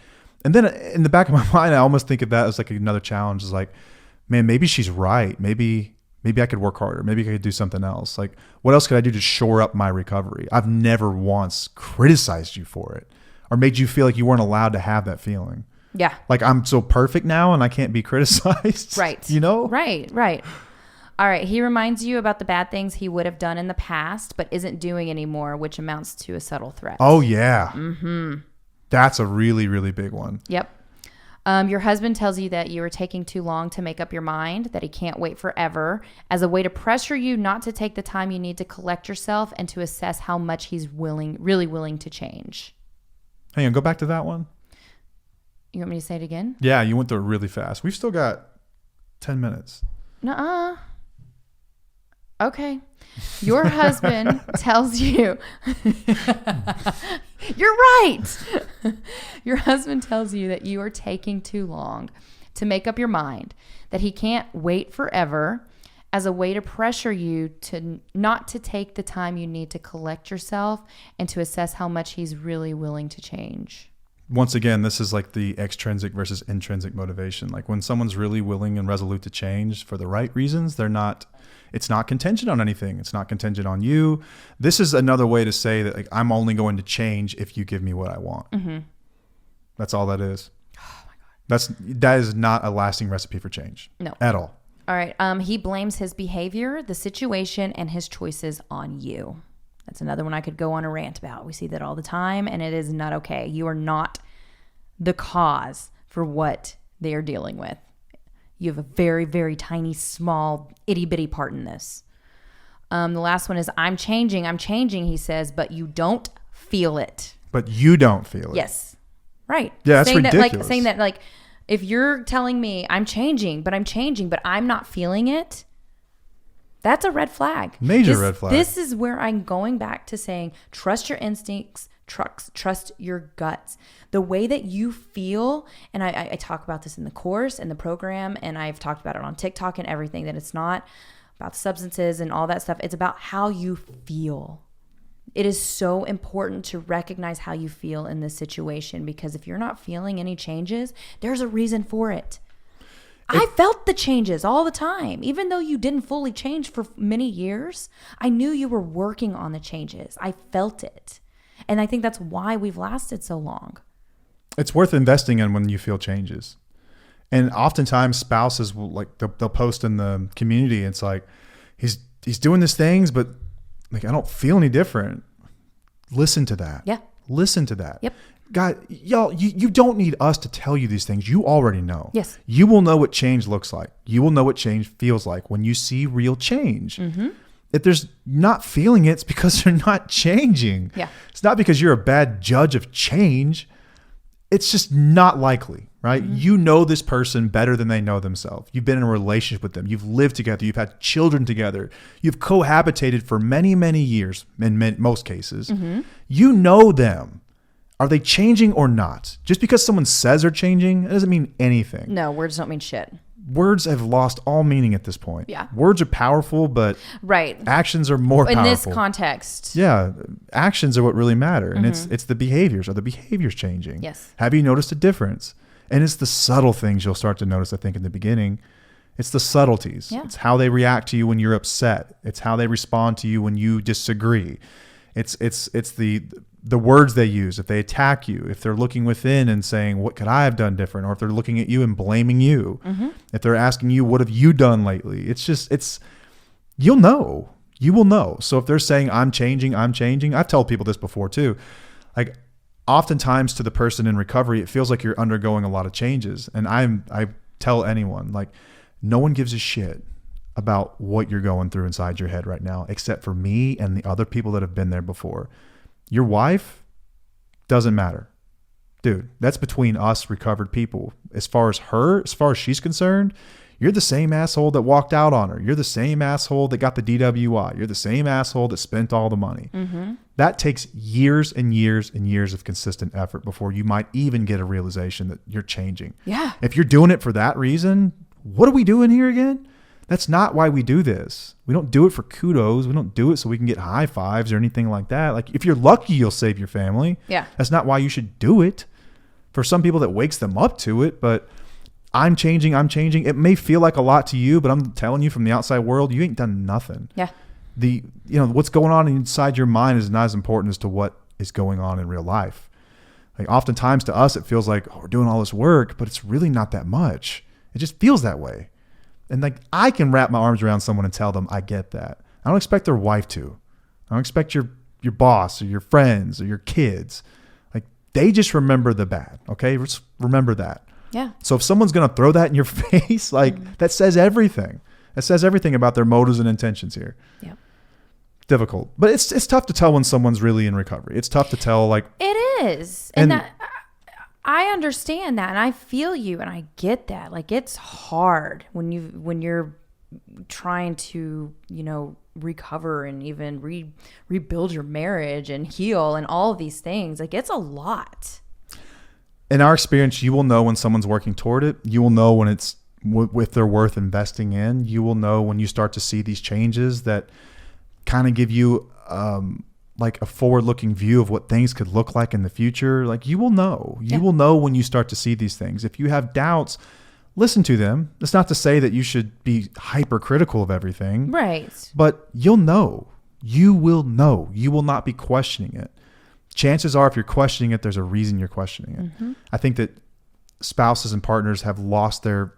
Speaker 1: And then in the back of my mind, I almost think of that as like another challenge. Is like, man, maybe she's right. Maybe I could work harder. Maybe I could do something else. Like, what else could I do to shore up my recovery? I've never once criticized you for it or made you feel like you weren't allowed to have that feeling.
Speaker 2: Yeah.
Speaker 1: Like, I'm so perfect now and I can't be criticized.
Speaker 2: Right. Right. All right. He reminds you about the bad things he would have done in the past, but isn't doing anymore, which amounts to a subtle threat.
Speaker 1: Oh, yeah. Mm-hmm. That's a really, really big one.
Speaker 2: Yep. Your husband tells you that you are taking too long to make up your mind, that he can't wait forever, as a way to pressure you not to take the time you need to collect yourself and to assess how much he's really willing to change.
Speaker 1: Hang on, go back to that one.
Speaker 2: You want me to say it again?
Speaker 1: Yeah, you went through it really fast. We've still got 10 minutes.
Speaker 2: Nuh-uh. Okay. Your husband tells you... You're right. Your husband tells you that you are taking too long to make up your mind, that he can't wait forever, as a way to pressure you to not to take the time you need to collect yourself and to assess how much he's really willing to change.
Speaker 1: Once again, this is like the extrinsic versus intrinsic motivation. Like when someone's really willing and resolute to change for the right reasons, it's not contingent on anything. It's not contingent on you. This is another way to say that, like, I'm only going to change if you give me what I want. Mm-hmm. That's all that is. Oh my God. That is not a lasting recipe for change.
Speaker 2: No.
Speaker 1: At all.
Speaker 2: All right. He blames his behavior, the situation, and his choices on you. That's another one I could go on a rant about. We see that all the time, and it is not okay. You are not the cause for what they are dealing with. You have a very, very tiny, small, itty-bitty part in this. The last one is, I'm changing, he says, but you don't feel it.
Speaker 1: But you don't feel it.
Speaker 2: Yes. Right.
Speaker 1: Yeah, that's
Speaker 2: saying
Speaker 1: ridiculous.
Speaker 2: Saying that, like, if you're telling me I'm changing, but I'm not feeling it, that's a red flag.
Speaker 1: Major red flag.
Speaker 2: This is where I'm going back to saying, trust your instincts, trust your guts. The way that you feel, and I talk about this in the course and the program, and I've talked about it on TikTok and everything, that it's not about substances and all that stuff. It's about how you feel. It is so important to recognize how you feel in this situation, because if you're not feeling any changes, there's a reason for it. I felt the changes all the time. Even though you didn't fully change for many years, I knew you were working on the changes. I felt it. And I think that's why we've lasted so long.
Speaker 1: It's worth investing in when you feel changes. And oftentimes spouses will, like, they'll post in the community. It's like, he's doing these things, but like, I don't feel any different. Listen to that.
Speaker 2: Yeah.
Speaker 1: Listen to that.
Speaker 2: Yep.
Speaker 1: God, y'all, you don't need us to tell you these things. You already know.
Speaker 2: Yes.
Speaker 1: You will know what change looks like. You will know what change feels like when you see real change. Mm-hmm. If there's not feeling it, it's because they're not changing.
Speaker 2: Yeah.
Speaker 1: It's not because you're a bad judge of change. It's just not likely, right? Mm-hmm. You know this person better than they know themselves. You've been in a relationship with them. You've lived together. You've had children together. You've cohabitated for many, many years in most cases. Mm-hmm. You know them. Are they changing or not? Just because someone says they're changing, it doesn't mean anything.
Speaker 2: No, words don't mean shit.
Speaker 1: Words have lost all meaning at this point.
Speaker 2: Yeah.
Speaker 1: Words are powerful, but
Speaker 2: right.
Speaker 1: actions are more powerful.
Speaker 2: In this context.
Speaker 1: Yeah. Actions are what really matter. And it's the behaviors. Are the behaviors changing?
Speaker 2: Yes.
Speaker 1: Have you noticed a difference? And it's the subtle things you'll start to notice, I think, in the beginning. It's the subtleties.
Speaker 2: Yeah.
Speaker 1: It's how they react to you when you're upset. It's how they respond to you when you disagree. It's the words they use. If they attack you, if they're looking within and saying, what could I have done different? Or if they're looking at you and blaming you, if they're asking you, what have you done lately? You'll know. You will know. So if they're saying, I'm changing, I've told people this before too. Like, oftentimes to the person in recovery, it feels like you're undergoing a lot of changes. And I tell anyone, like, no one gives a shit about what you're going through inside your head right now, except for me and the other people that have been there before. Your wife doesn't matter. Dude, that's between us recovered people. As far as she's concerned, you're the same asshole that walked out on her. You're the same asshole that got the DWI. You're the same asshole that spent all the money. Mm-hmm. That takes years and years and years of consistent effort before you might even get a realization that you're changing.
Speaker 2: Yeah.
Speaker 1: If you're doing it for that reason, what are we doing here again? That's not why we do this. We don't do it for kudos. We don't do it so we can get high fives or anything like that. Like, if you're lucky, you'll save your family.
Speaker 2: Yeah.
Speaker 1: That's not why you should do it. For some people, that wakes them up to it, but I'm changing. It may feel like a lot to you, but I'm telling you from the outside world, you ain't done nothing.
Speaker 2: Yeah.
Speaker 1: What's going on inside your mind is not as important as to what is going on in real life. Like, oftentimes to us, it feels like, oh, we're doing all this work, but it's really not that much. It just feels that way. And like, I can wrap my arms around someone and tell them I get that. I don't expect their wife to. I don't expect your boss or your friends or your kids. Like, they just remember the bad. Okay, just remember that.
Speaker 2: Yeah.
Speaker 1: So if someone's gonna throw that in your face, like, that says everything. It says everything about their motives and intentions here.
Speaker 2: Yeah.
Speaker 1: Difficult, but it's tough to tell when someone's really in recovery. It's tough to tell. Like,
Speaker 2: it is, and that. I understand that, and I feel you, and I get that. Like, it's hard when you're trying to, recover and even rebuild your marriage and heal and all of these things. Like, it's a lot.
Speaker 1: In our experience, you will know when someone's working toward it. You will know when if they're worth investing in. You will know when you start to see these changes that kind of give you like a forward-looking view of what things could look like in the future. Like, you will know. You will know when you start to see these things. If you have doubts, listen to them. It's not to say that you should be hypercritical of everything.
Speaker 2: Right.
Speaker 1: But you'll know. You will know. You will not be questioning it. Chances are, if you're questioning it, there's a reason you're questioning it. Mm-hmm. I think that spouses and partners have lost their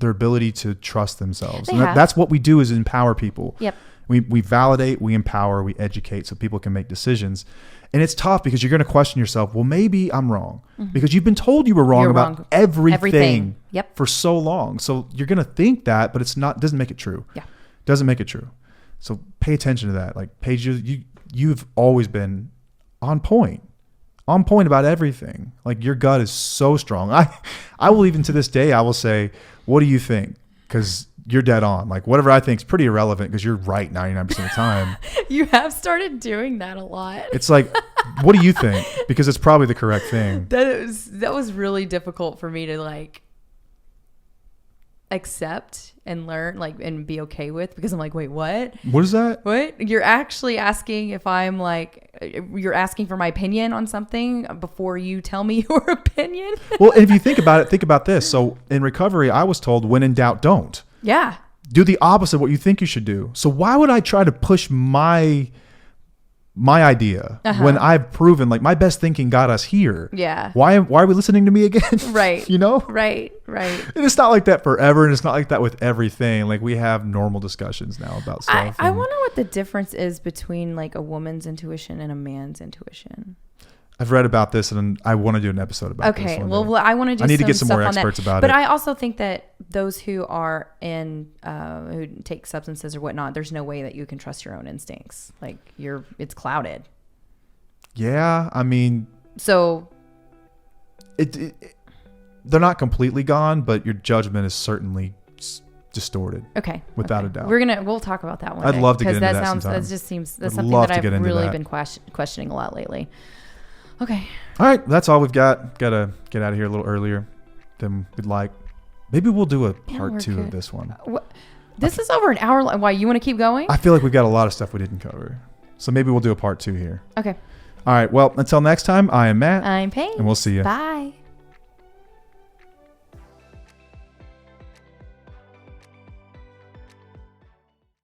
Speaker 1: their ability to trust themselves.
Speaker 2: They
Speaker 1: And
Speaker 2: have.
Speaker 1: that's what we do, is empower people.
Speaker 2: Yep.
Speaker 1: We validate, we empower, we educate so people can make decisions. And it's tough because you're going to question yourself. Well, maybe I'm wrong, because you've been told you were wrong
Speaker 2: You're
Speaker 1: about
Speaker 2: wrong.
Speaker 1: everything
Speaker 2: Yep.
Speaker 1: for so long. So you're going to think that, but it's not, doesn't make it true.
Speaker 2: Yeah.
Speaker 1: Doesn't make it true. So pay attention to that. Like, Paige, you've always been on point about everything. Like, your gut is so strong. I will, even to this day, I will say, what do you think? Because you're dead on. Like, whatever I think is pretty irrelevant, because you're right 99% of the time.
Speaker 2: You have started doing that a lot.
Speaker 1: It's like, what do you think? Because it's probably the correct thing.
Speaker 2: That was really difficult for me to like accept and learn, like, and be okay with, because I'm like, wait, what?
Speaker 1: What is that?
Speaker 2: What? You're actually asking if I'm like, you're asking for my opinion on something before you tell me your opinion?
Speaker 1: Well, and if you think about it, think about this. So in recovery, I was told, when in doubt, don't.
Speaker 2: Yeah.
Speaker 1: Do the opposite of what you think you should do. So why would I try to push my idea when I've proven, like, my best thinking got us here?
Speaker 2: Yeah.
Speaker 1: Why are we listening to me again?
Speaker 2: Right.
Speaker 1: You know?
Speaker 2: Right.
Speaker 1: And it's not like that forever, and it's not like that with everything. Like, we have normal discussions now about stuff.
Speaker 2: I wonder what the difference is between like a woman's intuition and a man's intuition.
Speaker 1: I've read about this, and I want to do an episode about this.
Speaker 2: Okay, well, I want to do.
Speaker 1: I need to get some
Speaker 2: stuff
Speaker 1: more
Speaker 2: on
Speaker 1: experts
Speaker 2: that.
Speaker 1: about
Speaker 2: but
Speaker 1: it.
Speaker 2: But I also think that those who are in who take substances or whatnot, there's no way that you can trust your own instincts. Like, it's clouded.
Speaker 1: Yeah, I mean,
Speaker 2: so
Speaker 1: they're not completely gone, but your judgment is certainly distorted.
Speaker 2: Okay,
Speaker 1: without a doubt.
Speaker 2: We'll talk about that one.
Speaker 1: I'd love to get into that
Speaker 2: sounds.
Speaker 1: sometime.
Speaker 2: That just seems
Speaker 1: I'd
Speaker 2: something
Speaker 1: love
Speaker 2: that
Speaker 1: to get
Speaker 2: I've
Speaker 1: into
Speaker 2: really
Speaker 1: that.
Speaker 2: been questioning a lot lately. Okay.
Speaker 1: All right, that's all we've got. Gotta get out of here a little earlier than we'd like. Maybe we'll do a part 2 of this one.
Speaker 2: This is over an hour long. Why, you want to keep going?
Speaker 1: I feel like we've got a lot of stuff we didn't cover. So maybe we'll do a part 2 here.
Speaker 2: Okay.
Speaker 1: All right, well, until next time, I am Matt.
Speaker 2: I'm Paige.
Speaker 1: And we'll see you.
Speaker 2: Bye.